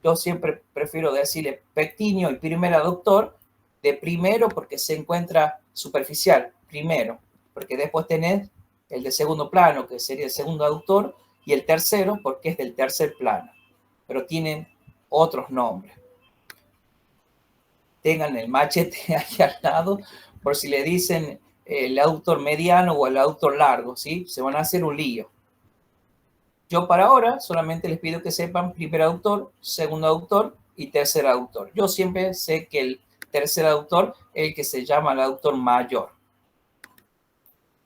Yo siempre prefiero decirle pectíneo y primer aductor de primero porque se encuentra superficial, primero, porque después tenés el de segundo plano, que sería el segundo aductor, y el tercero porque es del tercer plano, pero tienen otros nombres. Tengan el machete ahí al lado, por si le dicen el aductor mediano o el aductor largo, ¿sí? Se van a hacer un lío. Yo para ahora solamente les pido que sepan primer aductor, segundo aductor y tercer aductor. Yo siempre sé que el tercer aductor es el que se llama el aductor mayor.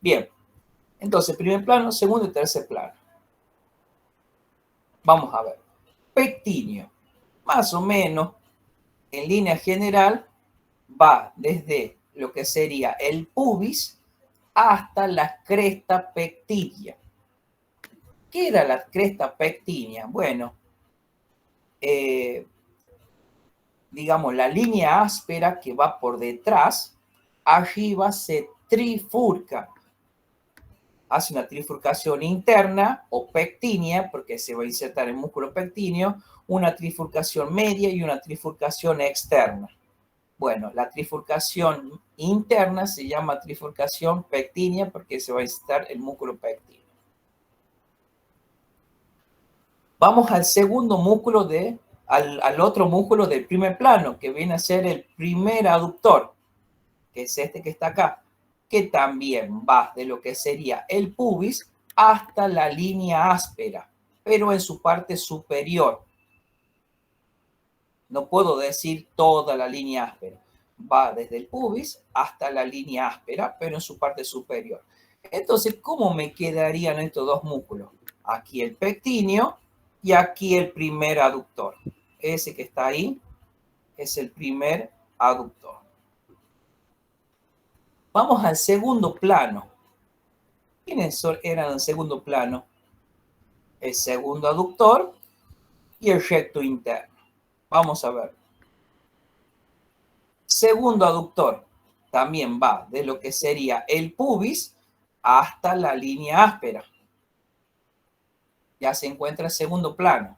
Bien, entonces primer plano, segundo y tercer plano. Vamos a ver. Pectíneo, más o menos, en línea general, va desde lo que sería el pubis hasta la cresta pectínea. ¿Qué era la cresta pectínea? Bueno, digamos, la línea áspera que va por detrás, arriba se trifurca. Hace una trifurcación interna o pectínea, porque se va a insertar el músculo pectíneo, una trifurcación media y una trifurcación externa. Bueno, la trifurcación interna se llama trifurcación pectínea porque se va a insertar el músculo pectíneo. Vamos al segundo músculo, al otro músculo del primer plano, que viene a ser el primer aductor, que es este que está acá, que también va de lo que sería el pubis hasta la línea áspera, pero en su parte superior. No puedo decir toda la línea áspera. Va desde el pubis hasta la línea áspera, pero en su parte superior. Entonces, ¿cómo me quedarían estos dos músculos? Aquí el pectíneo y aquí el primer aductor. Ese que está ahí es el primer aductor. Vamos al segundo plano. ¿Quiénes eran el segundo plano? El segundo aductor y el recto interno. Vamos a ver. Segundo aductor también va de lo que sería el pubis hasta la línea áspera. Ya se encuentra el segundo plano.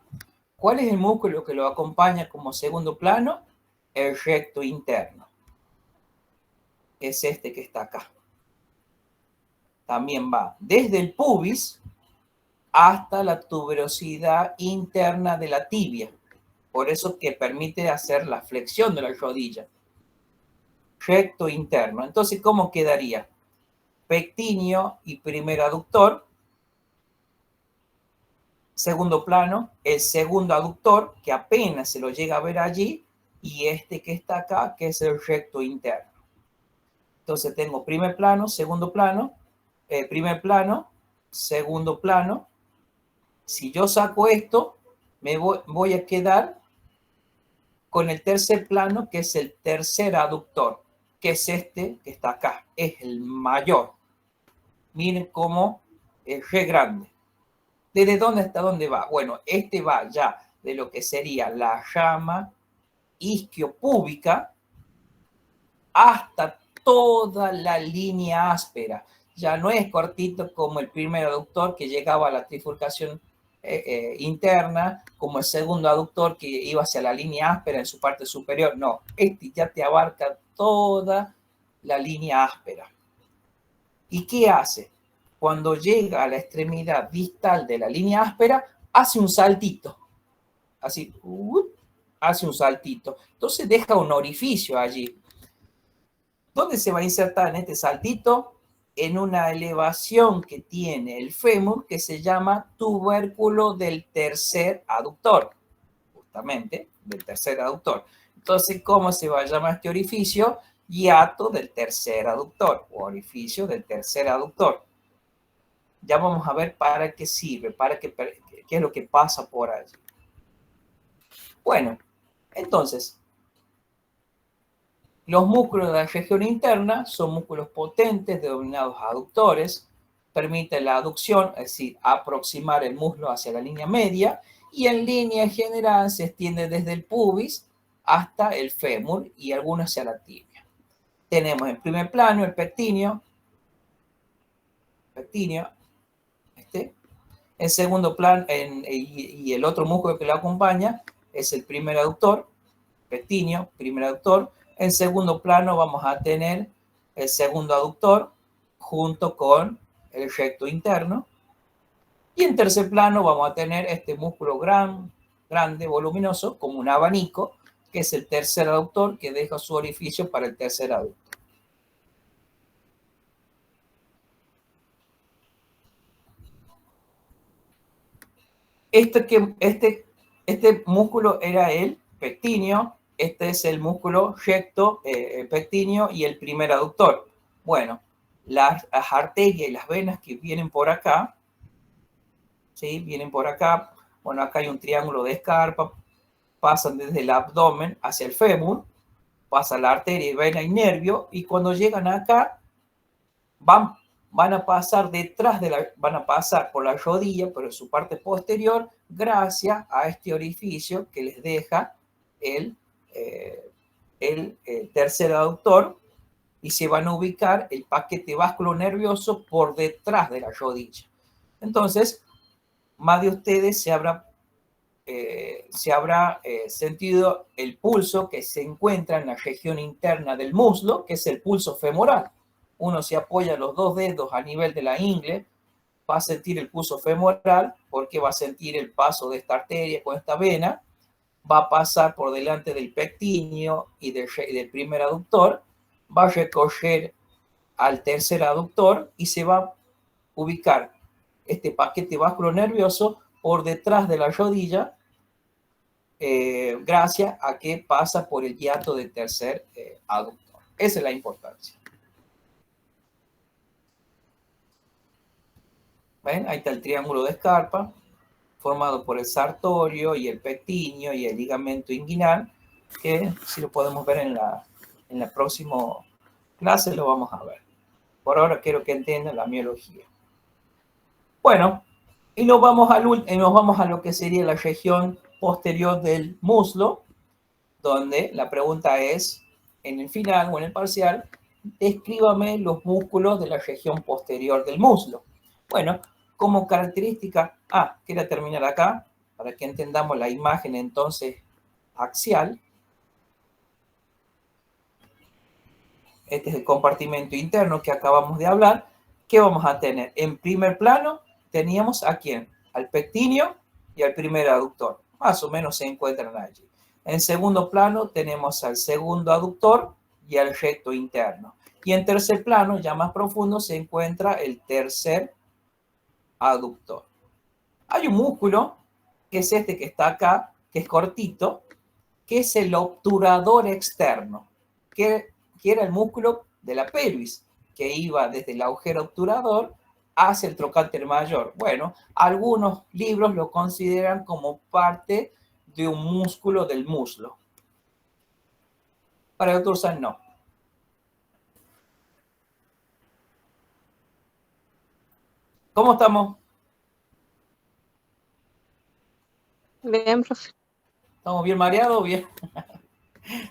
¿Cuál es el músculo que lo acompaña como segundo plano? El recto interno. Es este que está acá. También va desde el pubis hasta la tuberosidad interna de la tibia. Por eso que permite hacer la flexión de la rodilla. Recto interno. Entonces, ¿cómo quedaría? Pectíneo y primer aductor. Segundo plano, el segundo aductor, que apenas se lo llega a ver allí, y este que está acá, que es el recto interno. Entonces tengo primer plano, segundo plano, primer plano, segundo plano. Si yo saco esto, me voy a quedar con el tercer plano, que es el tercer aductor, que es este que está acá, es el mayor. Miren cómo es re grande. ¿Desde dónde hasta dónde va? Bueno, este va ya de lo que sería la rama isquiopúbica hasta toda la línea áspera. Ya no es cortito como el primer aductor que llegaba a la trifurcación interna, como el segundo aductor que iba hacia la línea áspera en su parte superior. No, este ya te abarca toda la línea áspera. ¿Y qué hace? Cuando llega a la extremidad distal de la línea áspera, hace un saltito. Así, hace un saltito. Entonces deja un orificio allí. ¿Dónde se va a insertar en este saltito? En una elevación que tiene el fémur que se llama tubérculo del tercer aductor. Justamente, del tercer aductor. Entonces, ¿cómo se va a llamar este orificio? Hiato del tercer aductor o orificio del tercer aductor. Ya vamos a ver para qué sirve, qué es lo que pasa por allí. Bueno, entonces, los músculos de la región interna son músculos potentes denominados aductores, permiten la aducción, es decir, aproximar el muslo hacia la línea media, y en línea general se extiende desde el pubis hasta el fémur y algunos hacia la tibia. Tenemos en primer plano el pectíneo, en segundo plano, y el otro músculo que lo acompaña es el primer aductor, pectíneo, primer aductor. En segundo plano vamos a tener el segundo aductor junto con el recto interno. Y en tercer plano vamos a tener este músculo grande, voluminoso, como un abanico, que es el tercer aductor que deja su orificio para el tercer aductor. Este músculo era el pectíneo, este es el músculo recto, pectíneo y el primer aductor. Bueno, las arterias y las venas que vienen por acá, ¿sí? Vienen por acá. Bueno, acá hay un triángulo de Scarpa, pasan desde el abdomen hacia el fémur, pasa la arteria y vena y nervio, y cuando llegan acá, van a pasar van a pasar por la rodilla, pero en su parte posterior, gracias a este orificio que les deja el tercer aductor, y se van a ubicar el paquete vasculonervioso por detrás de la rodilla. Entonces, más de ustedes se habrá sentido el pulso que se encuentra en la región interna del muslo, que es el pulso femoral. Uno se apoya los dos dedos a nivel de la ingle, va a sentir el pulso femoral porque va a sentir el paso de esta arteria con esta vena, va a pasar por delante del pectíneo y del primer aductor, va a recorrer al tercer aductor y se va a ubicar este paquete vasculonervioso por detrás de la rodilla, gracias a que pasa por el hiato del tercer aductor. Esa es la importancia. ¿Ven? Ahí está el triángulo de Scarpa, formado por el sartorio y el pectíneo y el ligamento inguinal, que si lo podemos ver en la próxima clase lo vamos a ver. Por ahora quiero que entiendan la miología. Bueno, y nos vamos a lo que sería la región posterior del muslo, donde la pregunta es, en el final o en el parcial, descríbame los músculos de la región posterior del muslo. Bueno, como característica, quiero terminar acá, para que entendamos la imagen entonces axial. Este es el compartimento interno que acabamos de hablar. ¿Qué vamos a tener? En primer plano teníamos a quién? Al pectíneo y al primer aductor. Más o menos se encuentran allí. En segundo plano tenemos al segundo aductor y al recto interno. Y en tercer plano, ya más profundo, se encuentra el tercer aductor. Hay un músculo, que es este que está acá, que es cortito, que es el obturador externo, que era el músculo de la pelvis, que iba desde el agujero obturador hacia el trocánter mayor. Bueno, algunos libros lo consideran como parte de un músculo del muslo. Para otros no. ¿Cómo estamos? Bien. bien, profe. ¿Estamos bien mareados? Bien.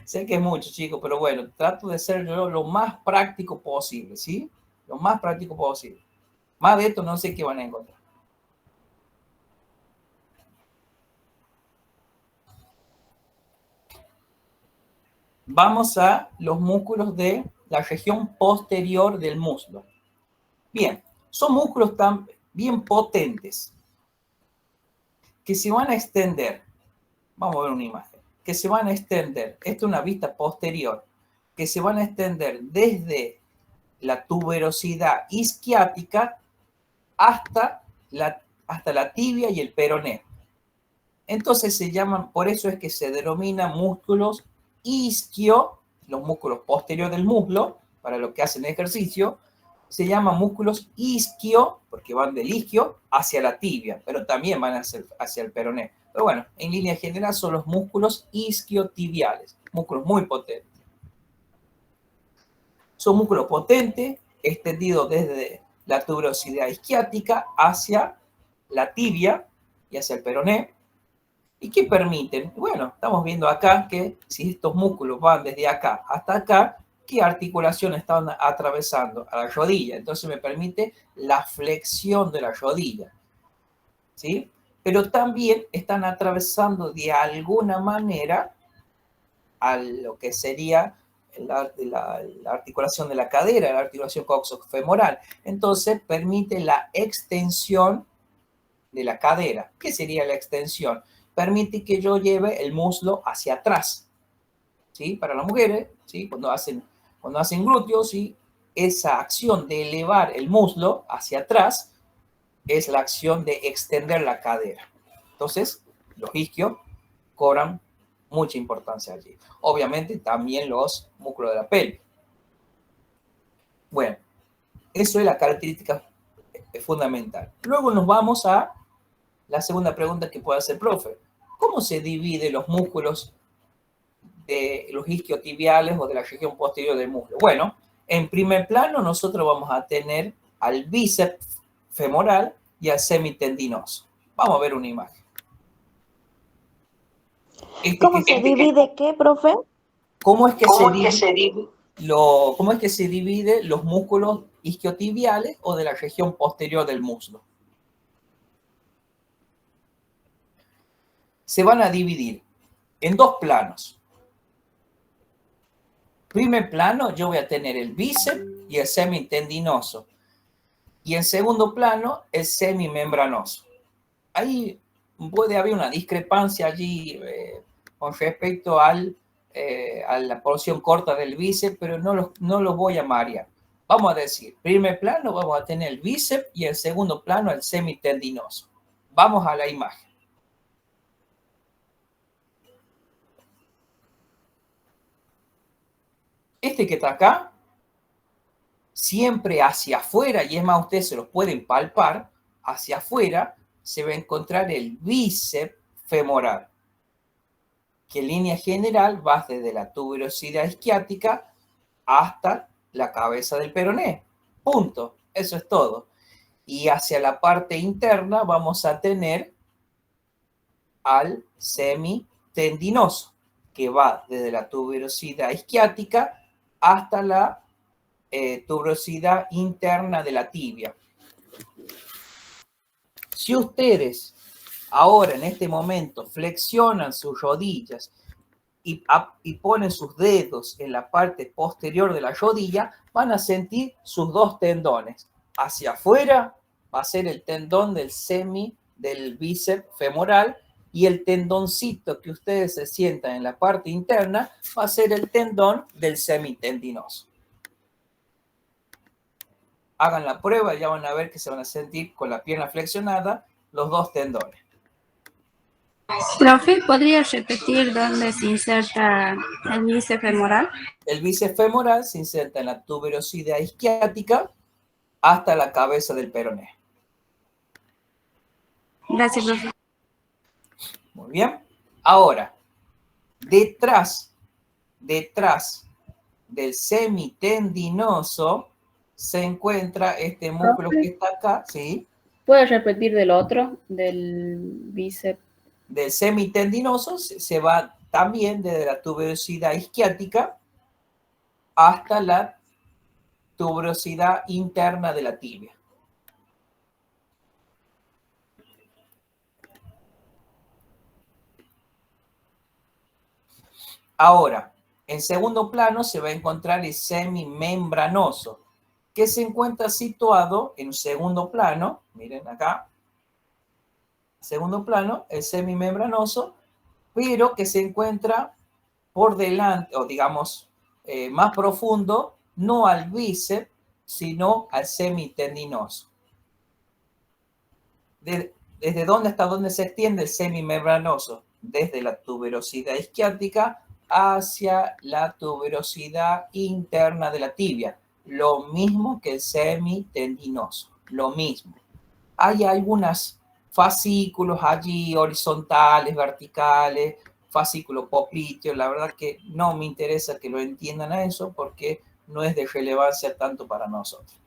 Sé que es mucho, chicos, pero bueno, trato de ser yo lo más práctico posible, ¿sí? Lo más práctico posible. Más de esto no sé qué van a encontrar. Vamos a los músculos de la región posterior del muslo. Bien, son músculos tan bien potentes que se van a extender. Vamos a ver una imagen. Que se van a extender. Esta es una vista posterior. Que se van a extender desde la tuberosidad isquiática hasta la tibia y el peroné. Entonces se llaman, por eso es que se denominan músculos isquio, los músculos posteriores del muslo, para los que hacen ejercicio, se llaman músculos isquio, porque van del isquio hacia la tibia, pero también van hacia el peroné. Pero bueno, en línea general son los músculos isquiotibiales, músculos muy potentes. Son músculos potentes, extendidos desde la tuberosidad isquiática hacia la tibia y hacia el peroné. ¿Y qué permiten? Bueno, estamos viendo acá que si estos músculos van desde acá hasta acá, ¿qué articulación están atravesando? A la rodilla. Entonces me permite la flexión de la rodilla. ¿Sí? Pero también están atravesando de alguna manera a lo que sería la articulación de la cadera, la articulación coxofemoral. Entonces permite la extensión de la cadera. ¿Qué sería la extensión? Permite que yo lleve el muslo hacia atrás. ¿Sí? Para las mujeres, ¿sí? Cuando hacen glúteos, ¿sí? Esa acción de elevar el muslo hacia atrás es la acción de extender la cadera. Entonces, los isquios cobran mucha importancia allí. Obviamente, también los músculos de la pelvis. Bueno, eso es la característica fundamental. Luego nos vamos a la segunda pregunta que puede hacer el profe. ¿Cómo se dividen los músculos de los isquiotibiales o de la región posterior del muslo? Bueno, en primer plano nosotros vamos a tener al bíceps femoral y al semitendinoso. Vamos a ver una imagen. ¿Cómo se divide qué, profe? ¿Cómo es que se divide los músculos isquiotibiales o de la región posterior del muslo? Se van a dividir en dos planos. Primer plano, yo voy a tener el bíceps y el semitendinoso. Y en segundo plano, el semimembranoso. Ahí puede haber una discrepancia allí con respecto a la porción corta del bíceps, pero no los voy a marear. Vamos a decir, primer plano vamos a tener el bíceps y en segundo plano el semitendinoso. Vamos a la imagen. Este que está acá, siempre hacia afuera, y es más, ustedes se los pueden palpar, hacia afuera se va a encontrar el bíceps femoral, que en línea general va desde la tuberosidad isquiática hasta la cabeza del peroné. Punto. Eso es todo. Y hacia la parte interna vamos a tener al semitendinoso, que va desde la tuberosidad isquiática hasta la tuberosidad interna de la tibia. Si ustedes ahora en este momento flexionan sus rodillas y ponen sus dedos en la parte posterior de la rodilla, van a sentir sus dos tendones. Hacia afuera va a ser el tendón del bíceps femoral, y el tendoncito que ustedes se sientan en la parte interna va a ser el tendón del semitendinoso. Hagan la prueba y ya van a ver que se van a sentir con la pierna flexionada los dos tendones. Profe, ¿podría repetir dónde se inserta el bíceps femoral? El bíceps femoral se inserta en la tuberosidad isquiática hasta la cabeza del peroné. Gracias, profe. Muy bien. Ahora, detrás del semitendinoso se encuentra este músculo que está acá, ¿sí? ¿Puedes repetir del otro, del bíceps? del semitendinoso se va también desde la tuberosidad isquiática hasta la tuberosidad interna de la tibia. Ahora, en segundo plano se va a encontrar el semimembranoso, que se encuentra situado en segundo plano, miren acá, segundo plano, el semimembranoso, pero que se encuentra por delante, o digamos, más profundo, no al bíceps, sino al semitendinoso. ¿Desde dónde hasta dónde se extiende el semimembranoso? Desde la tuberosidad isquiática hacia la tuberosidad interna de la tibia. Lo mismo que el semitendinoso, lo mismo. Hay algunos fascículos allí, horizontales, verticales, fascículos popliteos. La verdad que no me interesa que lo entiendan a eso porque no es de relevancia tanto para nosotros.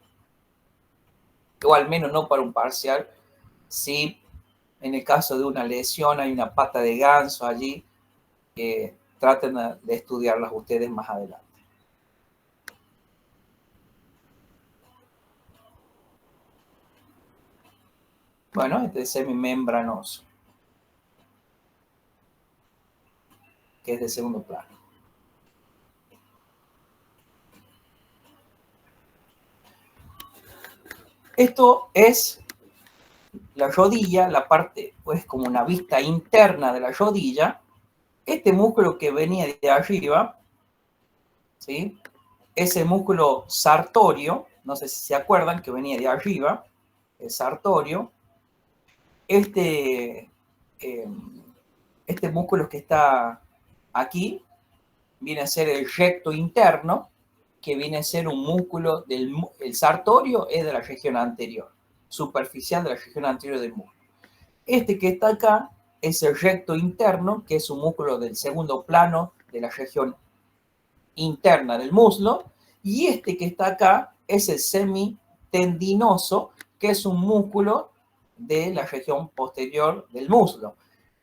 O al menos no para un parcial. Sí, en el caso de una lesión hay una pata de ganso allí, traten de estudiarlas ustedes más adelante. Bueno, este es semimembranoso, que es de segundo plano. Esto es la rodilla, la parte, pues, como una vista interna de la rodilla. Este músculo que venía de arriba, ¿sí? Ese músculo sartorio, no sé si se acuerdan que venía de arriba, el sartorio. Este músculo que está aquí viene a ser el recto interno, que viene a ser un músculo el sartorio es de la región anterior, superficial de la región anterior del músculo. Este que está acá es el recto interno, que es un músculo del segundo plano de la región interna del muslo, y este que está acá es el semitendinoso, que es un músculo de la región posterior del muslo.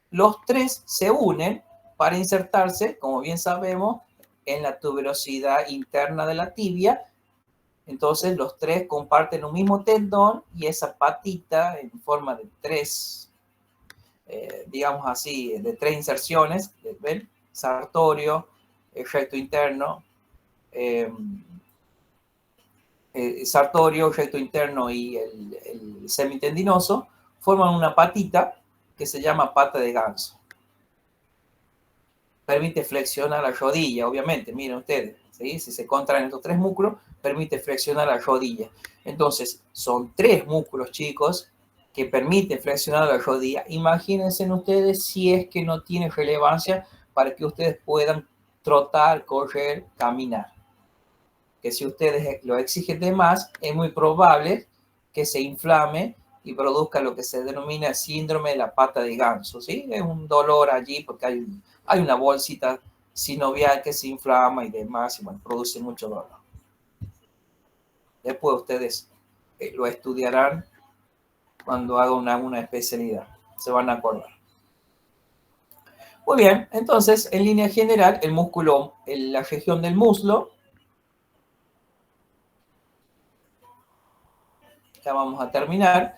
Los tres se unen para insertarse, como bien sabemos, en la tuberosidad interna de la tibia. Entonces los tres comparten un mismo tendón y esa patita en forma de tres, digamos así, de tres inserciones, ¿ven? Sartorio, el recto interno, sartorio, recto interno y el semitendinoso, forman una patita que se llama pata de ganso. Permite flexionar la rodilla, obviamente, miren ustedes, ¿sí? Si se contraen estos tres músculos, permite flexionar la rodilla. Entonces, son tres músculos, chicos, que permiten flexionar la rodilla. Imagínense ustedes si es que no tiene relevancia para que ustedes puedan trotar, correr, caminar. Que si ustedes lo exigen de más, es muy probable que se inflame y produzca lo que se denomina el síndrome de la pata de ganso, ¿sí? Es un dolor allí porque hay una bolsita sinovial que se inflama y demás, y bueno, produce mucho dolor. Después ustedes lo estudiarán cuando hagan una especialidad, se van a acordar. Muy bien, entonces, en línea general, el músculo, en la región del muslo, ya vamos a terminar.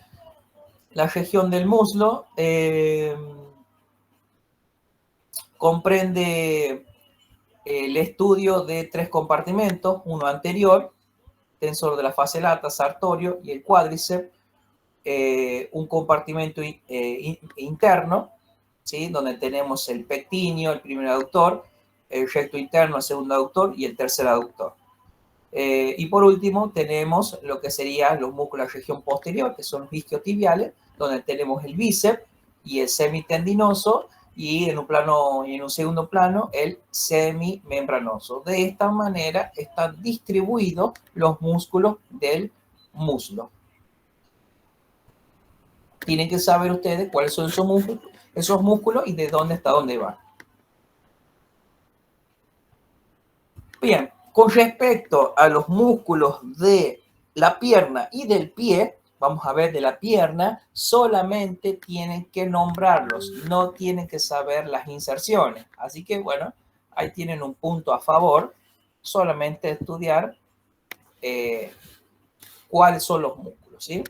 La región del muslo comprende el estudio de tres compartimentos, uno anterior, tensor de la fase lata, sartorio, y el cuádriceps, un compartimento interno, ¿sí? Donde tenemos el pectíneo, el primer aductor, el recto interno, el segundo aductor y el tercer aductor. Y por último tenemos lo que serían los músculos de la región posterior, que son los isquiotibiales, donde tenemos el bíceps y el semitendinoso, y en un segundo plano el semimembranoso. De esta manera están distribuidos los músculos del muslo. Tienen que saber ustedes cuáles son esos músculos y de dónde hasta dónde van. Bien, con respecto a los músculos de la pierna y del pie, vamos a ver, de la pierna, solamente tienen que nombrarlos, no tienen que saber las inserciones. Así que, bueno, ahí tienen un punto a favor, solamente estudiar cuáles son los músculos, ¿sí?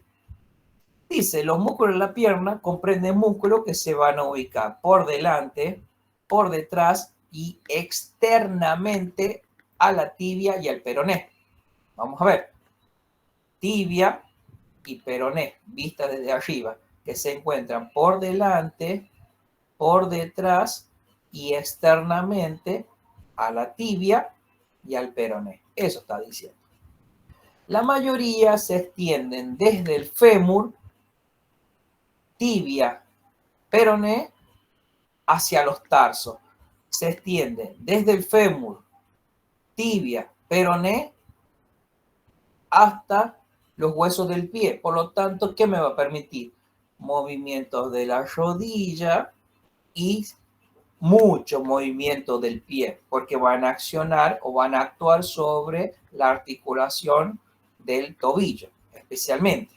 Dice, los músculos de la pierna comprenden músculos que se van a ubicar por delante, por detrás y externamente a la tibia y al peroné. Vamos a ver. Tibia y peroné, vista desde arriba, que se encuentran por delante, por detrás y externamente a la tibia y al peroné. Eso está diciendo. La mayoría se extienden desde el fémur, tibia, peroné, hacia los tarsos. Se extiende desde el fémur, tibia, peroné, hasta los huesos del pie. Por lo tanto, ¿qué me va a permitir? Movimientos de la rodilla y mucho movimiento del pie, porque van a accionar o van a actuar sobre la articulación del tobillo, especialmente.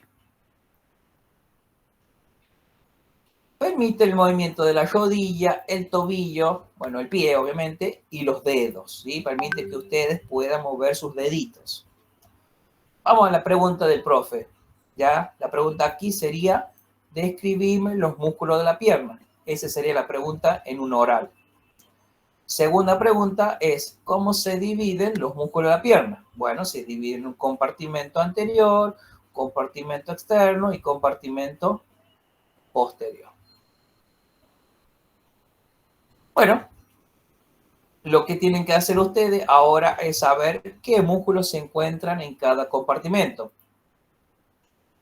Permite el movimiento de la rodilla, el tobillo, bueno, el pie obviamente, y los dedos, ¿sí? Permite que ustedes puedan mover sus deditos. Vamos a la pregunta del profe. Ya, la pregunta aquí sería, describirme los músculos de la pierna. Esa sería la pregunta en un oral. Segunda pregunta es, ¿cómo se dividen los músculos de la pierna? Bueno, se dividen en un compartimento anterior, compartimento externo y compartimento posterior. Bueno, lo que tienen que hacer ustedes ahora es saber qué músculos se encuentran en cada compartimento.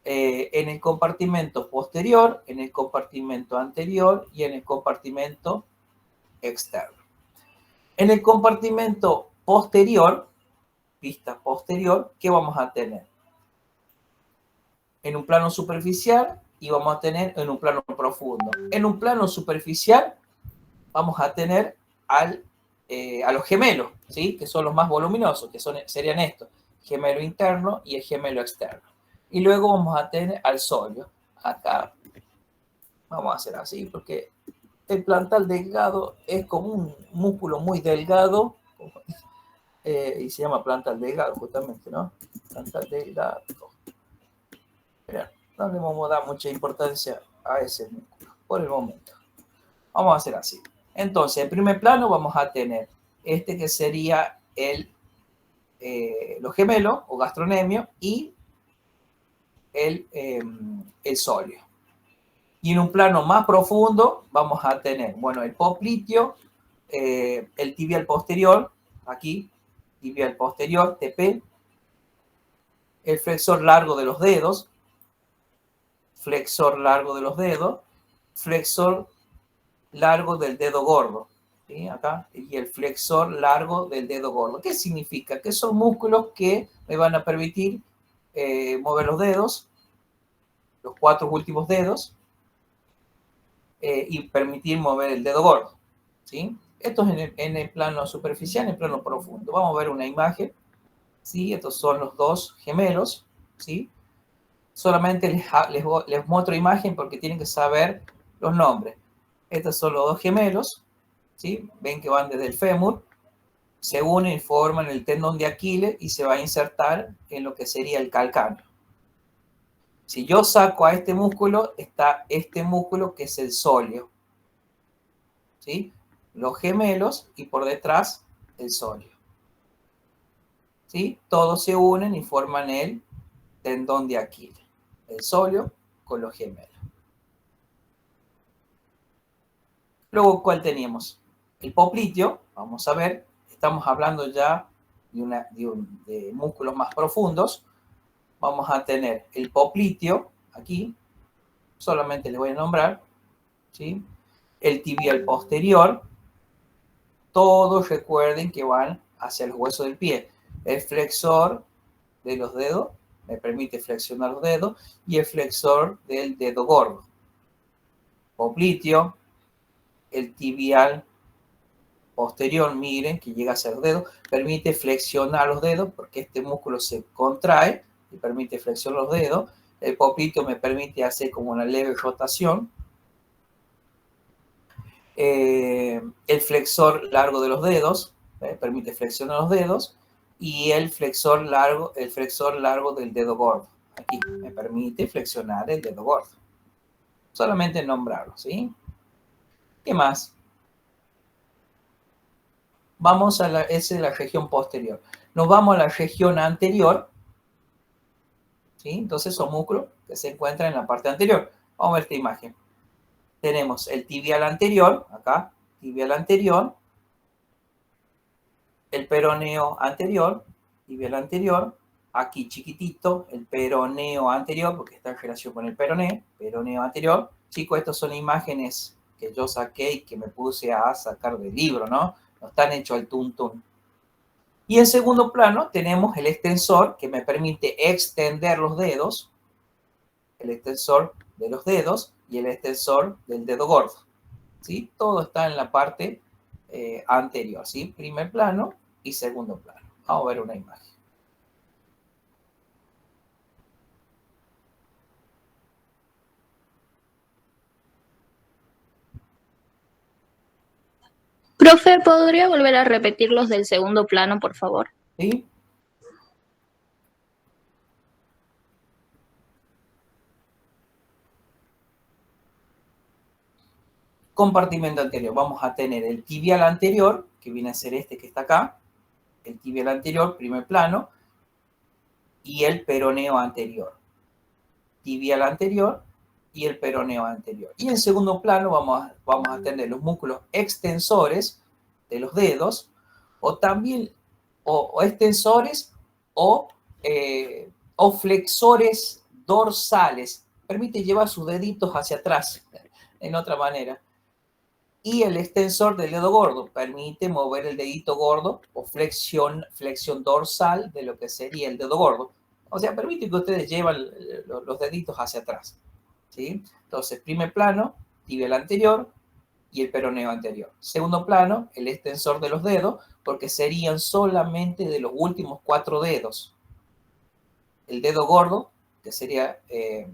En el compartimento posterior, en el compartimento anterior y en el compartimento externo. En el compartimento posterior, vista posterior, ¿qué vamos a tener? En un plano superficial y vamos a tener en un plano profundo. En un plano superficial vamos a tener a los gemelos, ¿sí? Que son los más voluminosos, que serían estos, gemelo interno y el gemelo externo. Y luego vamos a tener al sóleo. Acá vamos a hacer así, porque el plantar delgado es como un músculo muy delgado, y se llama plantar delgado justamente, ¿no? Plantar delgado. Mirá, no le vamos a dar mucha importancia a ese músculo por el momento. Vamos a hacer así. Entonces, en primer plano vamos a tener este que sería los gemelos o gastrocnemio y el sóleo. Y en un plano más profundo vamos a tener, bueno, el popliteo, el tibial posterior, aquí, tibial posterior, TP, el flexor largo de los dedos, flexor largo de los dedos, flexor largo del dedo gordo, ¿sí? Acá, y el flexor largo del dedo gordo. ¿Qué significa? Que son músculos que me van a permitir mover los dedos, los 4 últimos dedos, y permitir mover el dedo gordo, ¿sí? Esto es en el plano superficial, en el plano profundo. Vamos a ver una imagen, ¿sí? Estos son los dos gemelos, ¿sí? Solamente les muestro imagen porque tienen que saber los nombres. Estos son los dos gemelos, ¿sí? Ven que van desde el fémur, se unen y forman el tendón de Aquiles y se va a insertar en lo que sería el calcáneo. Si yo saco a este músculo, está este músculo que es el sóleo, ¿sí? Los gemelos y por detrás el sóleo, ¿sí? Todos se unen y forman el tendón de Aquiles, el sóleo con los gemelos. Luego, ¿cuál teníamos? El popliteo, vamos a ver, estamos hablando ya de músculos más profundos. Vamos a tener el popliteo, aquí, solamente le voy a nombrar, ¿sí? El tibial posterior, todos recuerden que van hacia los huesos del pie. El flexor de los dedos, me permite flexionar los dedos, y el flexor del dedo gordo. Popliteo, el tibial posterior, miren, que llega hacia los dedos, permite flexionar los dedos porque este músculo se contrae y permite flexionar los dedos. El popito me permite hacer como una leve rotación. El flexor largo de los dedos, permite flexionar los dedos. Y el flexor largo del dedo gordo. Aquí me permite flexionar el dedo gordo. Solamente nombrarlo, ¿sí? ¿Qué más? Vamos a esa es la región posterior. Nos vamos a la región anterior. ¿Sí? Entonces son músculos que se encuentran en la parte anterior. Vamos a ver esta imagen. Tenemos el tibial anterior, acá, tibial anterior, el peroneo anterior, tibial anterior, aquí chiquitito, el peroneo anterior, porque está en relación con el peroneo anterior. Chicos, estas son imágenes que yo saqué y que me puse a sacar del libro, ¿no? No están hechos al tuntún. Y en segundo plano tenemos el extensor que me permite extender los dedos, el extensor de los dedos y el extensor del dedo gordo, ¿sí? Todo está en la parte anterior, ¿sí? Primer plano y segundo plano. Vamos a ver una imagen. Profe, ¿podría volver a repetir los del segundo plano, por favor? ¿Sí? Compartimento anterior. Vamos a tener el tibial anterior, que viene a ser este que está acá, el tibial anterior, primer plano, y el peroneo anterior. Tibial anterior y el peroneo anterior. Y en segundo plano vamos a tener los músculos extensores de los dedos, o también, o extensores, o flexores dorsales. Permite llevar sus deditos hacia atrás, en otra manera. Y el extensor del dedo gordo permite mover el dedito gordo o flexión dorsal de lo que sería el dedo gordo. O sea, permite que ustedes lleven los deditos hacia atrás, ¿sí? Entonces, primer plano, tibial anterior y el peroneo anterior. Segundo plano, el extensor de los dedos, porque serían solamente de los últimos 4 dedos. El dedo gordo, que sería el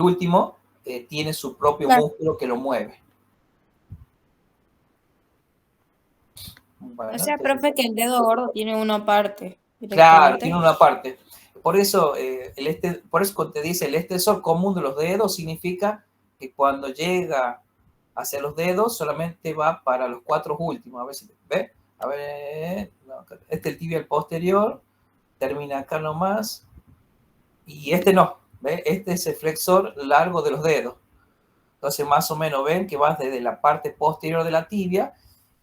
último, tiene su propio músculo que lo mueve. Bueno, O sea, profe, que el dedo gordo tiene una parte. Claro, tiene una parte. Por eso, por eso cuando te dice el extensor común de los dedos, significa que cuando llega hacia los dedos, solamente va para los 4 últimos. A ver si ve. A ver, no, este es el tibial posterior, termina acá nomás. Y este no, ¿ve? Este es el flexor largo de los dedos. Entonces, más o menos ven que va desde la parte posterior de la tibia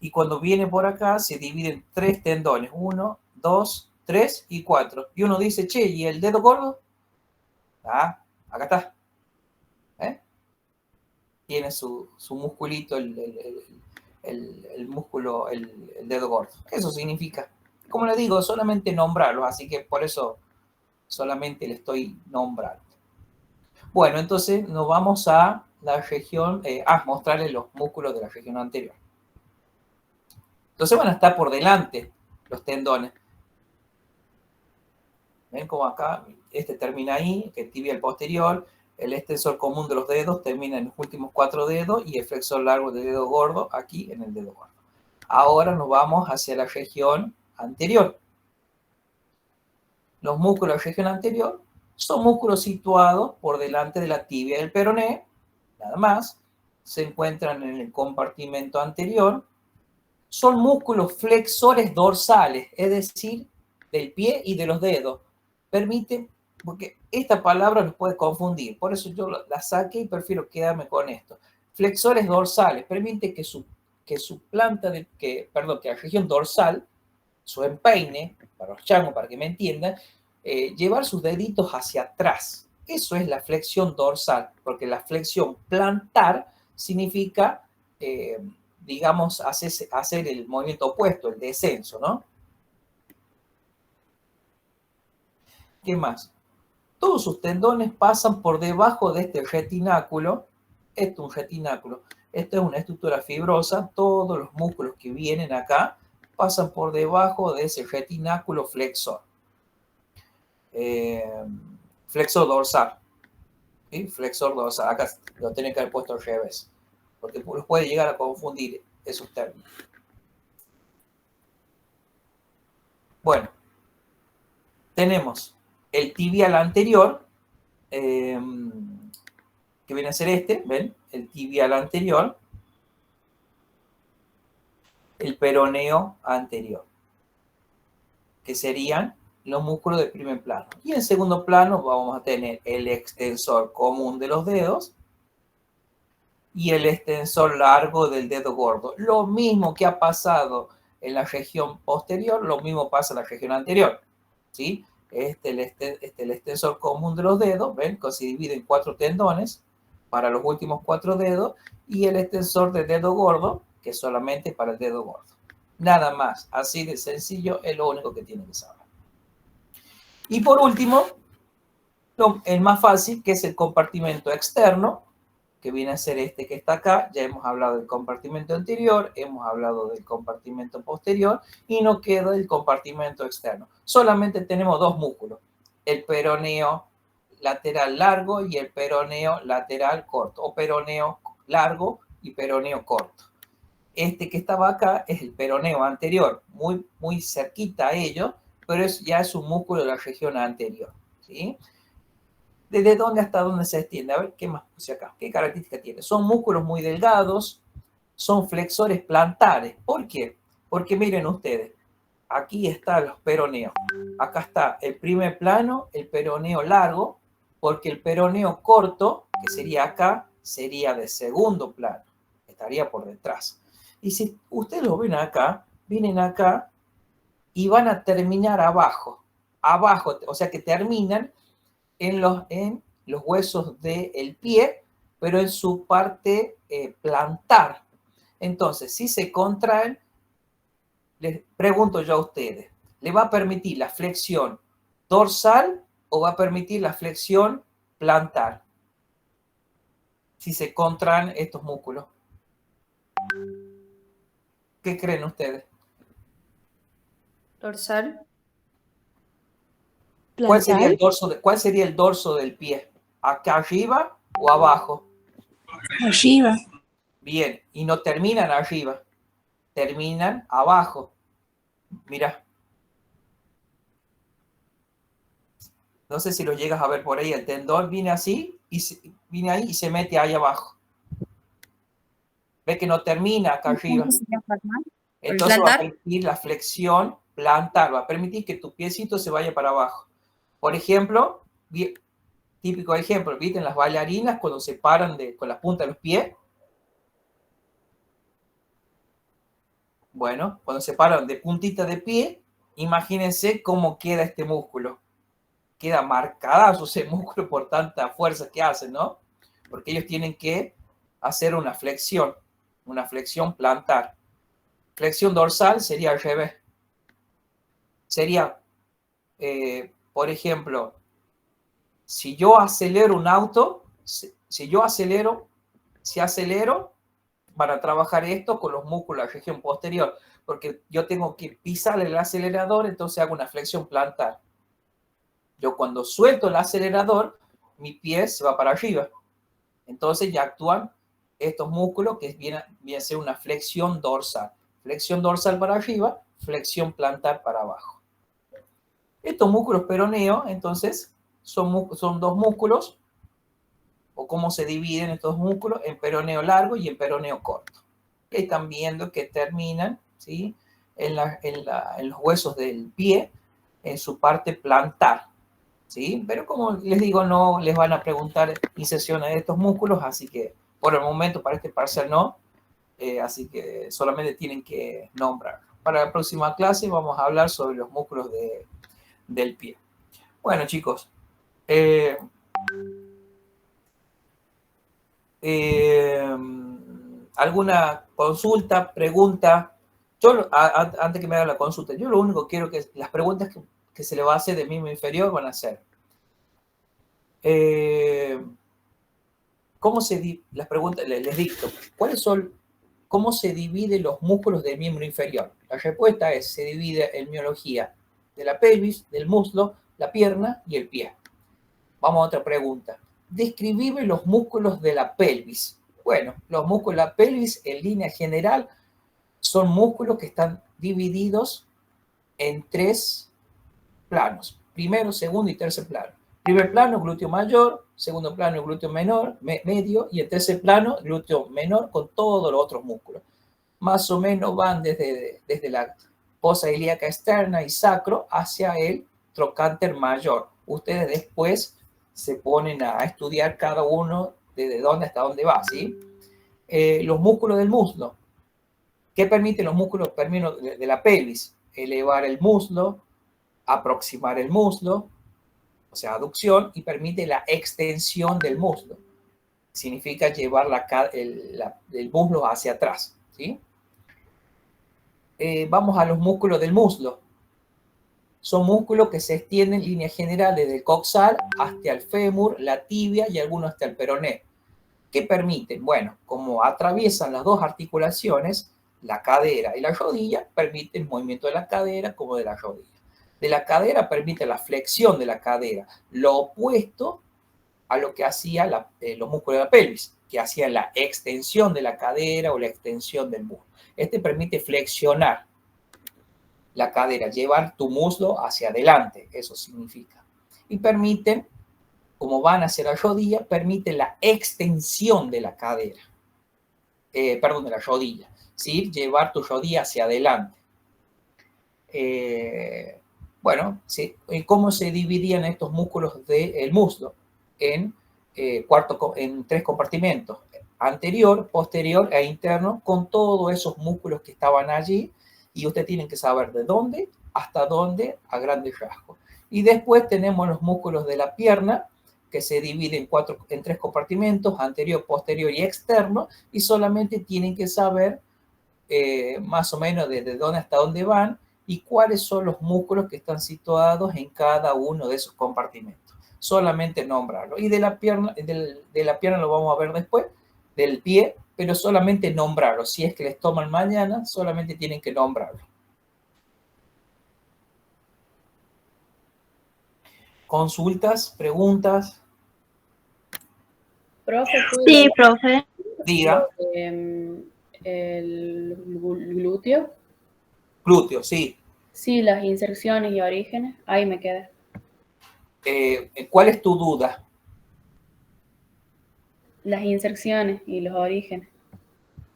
y cuando viene por acá se dividen 3 tendones. 1, 2, 3 y 4. Y uno dice, che, ¿y el dedo gordo? Ah, acá está. Tiene su musculito, el músculo, el dedo gordo. Eso significa. Como le digo, solamente nombrarlo, así que por eso solamente le estoy nombrando. Bueno, entonces nos vamos a la región, mostrarles los músculos de la región anterior. Entonces van a estar por delante los tendones. ¿Ven cómo acá? Este termina ahí, el tibial posterior, el extensor común de los dedos termina en los últimos 4 dedos y el flexor largo del dedo gordo aquí en el dedo gordo. Ahora nos vamos hacia la región anterior. Los músculos de la región anterior son músculos situados por delante de la tibia del peroné, nada más. Se encuentran en el compartimento anterior. Son músculos flexores dorsales, es decir, del pie y de los dedos. Permiten, porque esta palabra nos puede confundir, por eso yo la saqué y prefiero quedarme con esto. Flexores dorsales, permite que la región dorsal, su empeine, para los changos, para que me entiendan, llevar sus deditos hacia atrás. Eso es la flexión dorsal, porque la flexión plantar significa, digamos, hacer el movimiento opuesto, el descenso, ¿no? ¿Qué más? Todos sus tendones pasan por debajo de este retináculo. Esto es un retináculo. Esto es una estructura fibrosa. Todos los músculos que vienen acá pasan por debajo de ese retináculo flexor. flexor dorsal. ¿Sí? Flexor dorsal. Acá lo tienen que haber puesto al revés, porque los puede llegar a confundir esos términos. Bueno, tenemos el tibial anterior, que viene a ser este, ¿ven? El tibial anterior, el peroneo anterior, que serían los músculos de primer plano. Y en segundo plano vamos a tener el extensor común de los dedos y el extensor largo del dedo gordo. Lo mismo que ha pasado en la región posterior, lo mismo pasa en la región anterior, ¿sí? El extensor común de los dedos, ¿ven? Que se divide en 4 tendones para los últimos 4 dedos, y el extensor del dedo gordo, que es solamente para el dedo gordo. Nada más, así de sencillo, es lo único que tienen que saber. Y por último, el más fácil, que es el compartimento externo, que viene a ser este que está acá. Ya hemos hablado del compartimento anterior, hemos hablado del compartimento posterior, y no queda el compartimento externo. Solamente tenemos 2 músculos, el peroneo lateral largo y el peroneo lateral corto, o peroneo largo y peroneo corto. Este que estaba acá es el peroneo anterior, muy cerquita a ello, pero ya es un músculo de la región anterior, ¿sí? ¿Desde dónde hasta dónde se extiende? A ver, ¿qué más puse acá? ¿Qué características tiene? Son músculos muy delgados, son flexores plantares. ¿Por qué? Porque miren ustedes, aquí están los peroneos. Acá está el primer plano, el peroneo largo, porque el peroneo corto, que sería acá, sería de segundo plano. Estaría por detrás. Y si ustedes lo ven acá, vienen acá y van a terminar abajo. Abajo, o sea que terminan en los huesos del pie, pero en su parte plantar. Entonces, si se contraen, les pregunto yo a ustedes, ¿le va a permitir la flexión dorsal o va a permitir la flexión plantar? Si se contraen estos músculos. ¿Qué creen ustedes? Dorsal. ¿Cuál sería el dorso del pie? ¿Acá arriba o abajo? Arriba. Bien, y no terminan arriba, terminan abajo. Mira. No sé si lo llegas a ver por ahí, el tendón viene así, viene ahí y se mete ahí abajo. Ve que no termina acá arriba. Entonces va a permitir la flexión plantar, va a permitir que tu piecito se vaya para abajo. Por ejemplo, típico ejemplo, ¿viste? En las bailarinas cuando se paran con la punta de los pies. Bueno, cuando se paran de puntita de pie, imagínense cómo queda este músculo. Queda marcadazo ese músculo por tanta fuerza que hacen, ¿no? Porque ellos tienen que hacer una flexión plantar. Flexión dorsal sería al revés. Sería, por ejemplo, si yo acelero un auto, si acelero, para trabajar esto con los músculos de la región posterior, porque yo tengo que pisar el acelerador, entonces hago una flexión plantar. Yo cuando suelto el acelerador, mi pie se va para arriba. Entonces ya actúan estos músculos que viene a ser una flexión dorsal. Flexión dorsal para arriba, flexión plantar para abajo. Estos músculos peroneos, entonces, son 2 músculos, o cómo se dividen estos músculos en peroneo largo y en peroneo corto. Que están viendo que terminan, ¿sí? en los huesos del pie, en su parte plantar, ¿sí? Pero como les digo, no les van a preguntar inserciones de estos músculos, así que por el momento para este parcial no, así que solamente tienen que nombrar. Para la próxima clase vamos a hablar sobre los músculos del pie. Bueno, chicos, ¿alguna consulta, pregunta? Yo, antes que me haga la consulta, yo lo único que quiero que las preguntas que se le va a hacer de miembro inferior van a ser las preguntas, les dicto, ¿cómo se dividen los músculos del miembro inferior? La respuesta es, se divide en miología de la pelvis, del muslo, la pierna y el pie. Vamos a otra pregunta. Describime los músculos de la pelvis. Bueno, los músculos de la pelvis en línea general son músculos que están divididos en 3 planos. Primero, segundo y tercer plano. Primer plano, glúteo mayor. Segundo plano, glúteo menor, medio. Y el tercer plano, glúteo menor con todos los otros músculos. Más o menos van desde la fosa ilíaca externa y sacro hacia el trocánter mayor. Ustedes después se ponen a estudiar cada uno desde dónde hasta dónde va, ¿sí? Los músculos del muslo. ¿Qué permiten los músculos de la pelvis? Elevar el muslo, aproximar el muslo, o sea, aducción, y permite la extensión del muslo. Significa llevar el muslo hacia atrás, ¿sí? Vamos a los músculos del muslo. Son músculos que se extienden en línea general desde el coxal hasta el fémur, la tibia y algunos hasta el peroné. ¿Qué permiten? Bueno, como atraviesan las dos articulaciones, la cadera y la rodilla, permiten el movimiento de la cadera como de la rodilla. De la cadera permite la flexión de la cadera, lo opuesto a lo que hacía los músculos de la pelvis, que hacían la extensión de la cadera o la extensión del muslo. Este permite flexionar la cadera, llevar tu muslo hacia adelante, eso significa. Y permiten, como van hacia la rodilla, permite la extensión de la cadera, de la rodilla, ¿sí? Llevar tu rodilla hacia adelante. Bueno, ¿sí? ¿Cómo se dividían estos músculos del muslo? En 3 compartimentos, anterior, posterior e interno, con todos esos músculos que estaban allí, y ustedes tienen que saber de dónde hasta dónde a grandes rasgos. Y después tenemos los músculos de la pierna, que se dividen en 3 compartimentos, anterior, posterior y externo, y solamente tienen que saber más o menos desde dónde hasta dónde van y cuáles son los músculos que están situados en cada uno de esos compartimentos. Solamente nombrarlo. Y de la pierna lo vamos a ver después, del pie, pero solamente nombrarlo. Si es que les toman mañana, solamente tienen que nombrarlo. ¿Consultas? ¿Preguntas? Profe, Sí, profe. Diga. El glúteo. Glúteo, sí. Sí, las inserciones y orígenes. Ahí me quedé. ¿Cuál es tu duda? Las inserciones y los orígenes.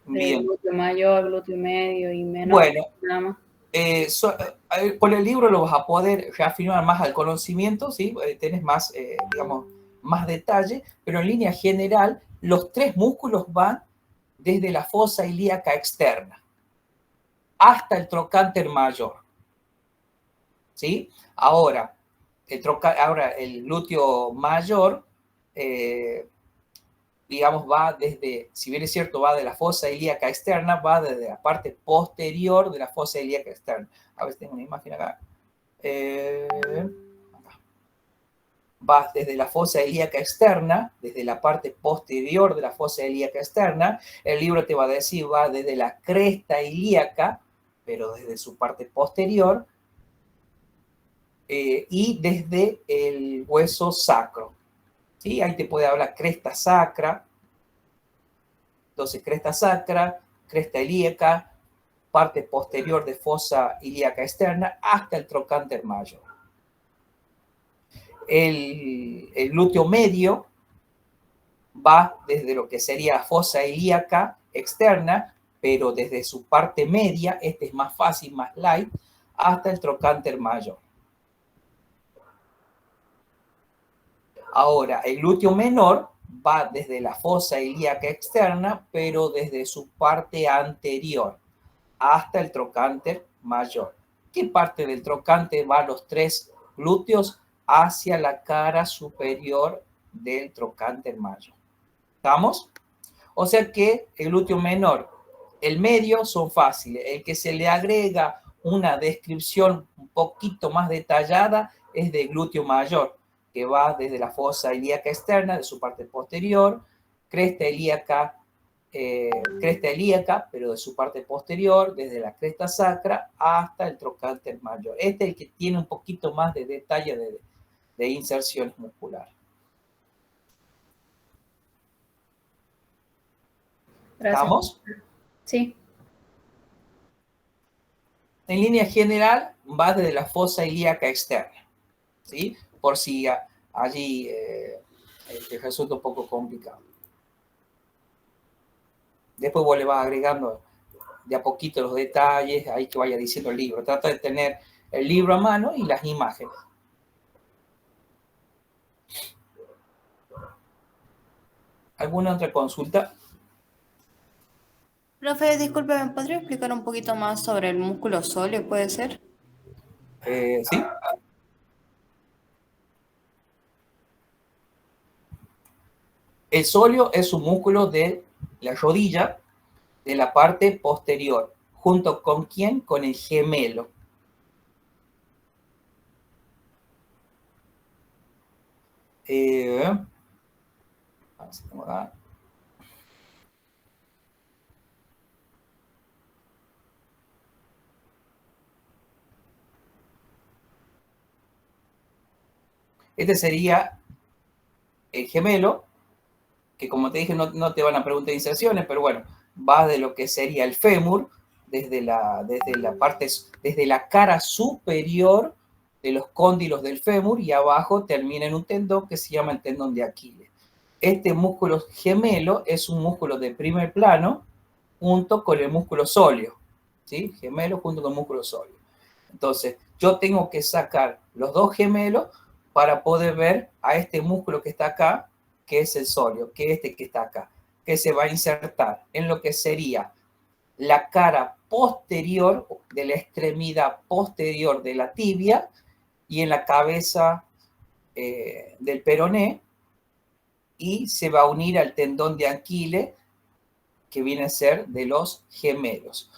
Bien. Glúteo mayor, glúteo medio y menor. Bueno, nada más. con el libro lo vas a poder reafirmar más al conocimiento, ¿sí? Tenés más, digamos, más detalle, pero en línea general, los 3 músculos van desde la fosa ilíaca externa hasta el trocánter mayor, ¿sí? Ahora, el glúteo mayor, digamos, va desde, si bien es cierto, va de la fosa ilíaca externa, va desde la parte posterior de la fosa ilíaca externa. A ver si tengo una imagen acá. Va desde la fosa ilíaca externa, desde la parte posterior de la fosa ilíaca externa. El libro te va a decir, va desde la cresta ilíaca, pero desde su parte posterior, y desde el hueso sacro. ¿Sí? Ahí te puede hablar cresta sacra. Entonces, cresta sacra, cresta ilíaca, parte posterior de fosa ilíaca externa, hasta el trocánter mayor. El glúteo medio va desde lo que sería fosa ilíaca externa, pero desde su parte media, este es más fácil, más light, hasta el trocánter mayor. Ahora, el glúteo menor va desde la fosa ilíaca externa, pero desde su parte anterior, hasta el trocánter mayor. ¿Qué parte del trocánter va a los 3 glúteos? Hacia la cara superior del trocánter mayor. ¿Estamos? O sea que el glúteo menor, el medio son fáciles. El que se le agrega una descripción un poquito más detallada es de glúteo mayor, que va desde la fosa ilíaca externa, de su parte posterior, cresta ilíaca, pero de su parte posterior, desde la cresta sacra hasta el trocánter mayor. Este es el que tiene un poquito más de detalle de inserciones musculares. Gracias. ¿Estamos? Sí. En línea general, va desde la fosa ilíaca externa, ¿sí? Por si allí resulta un poco complicado. Después vos le vas agregando de a poquito los detalles, ahí que vaya diciendo el libro. Trata de tener el libro a mano y las imágenes. ¿Alguna otra consulta? Profe, disculpe, ¿me podría explicar un poquito más sobre el músculo sóleo, puede ser? ¿Sí? El sóleo es un músculo de la rodilla, de la parte posterior. ¿Junto con quién? Con el gemelo. A ver si tengo acá. Este sería el gemelo, que como te dije no te van a preguntar inserciones, pero bueno, va de lo que sería el fémur, desde la cara superior de los cóndilos del fémur y abajo termina en un tendón que se llama el tendón de Aquiles. Este músculo gemelo es un músculo de primer plano junto con el músculo sóleo, ¿sí? Gemelo junto con el músculo sóleo. Entonces, yo tengo que sacar los dos gemelos para poder ver a este músculo que está acá, que es el sóleo, que es este que está acá, que se va a insertar en lo que sería la cara posterior de la extremidad posterior de la tibia y en la cabeza del peroné, y se va a unir al tendón de Aquiles, que viene a ser de los gemelos.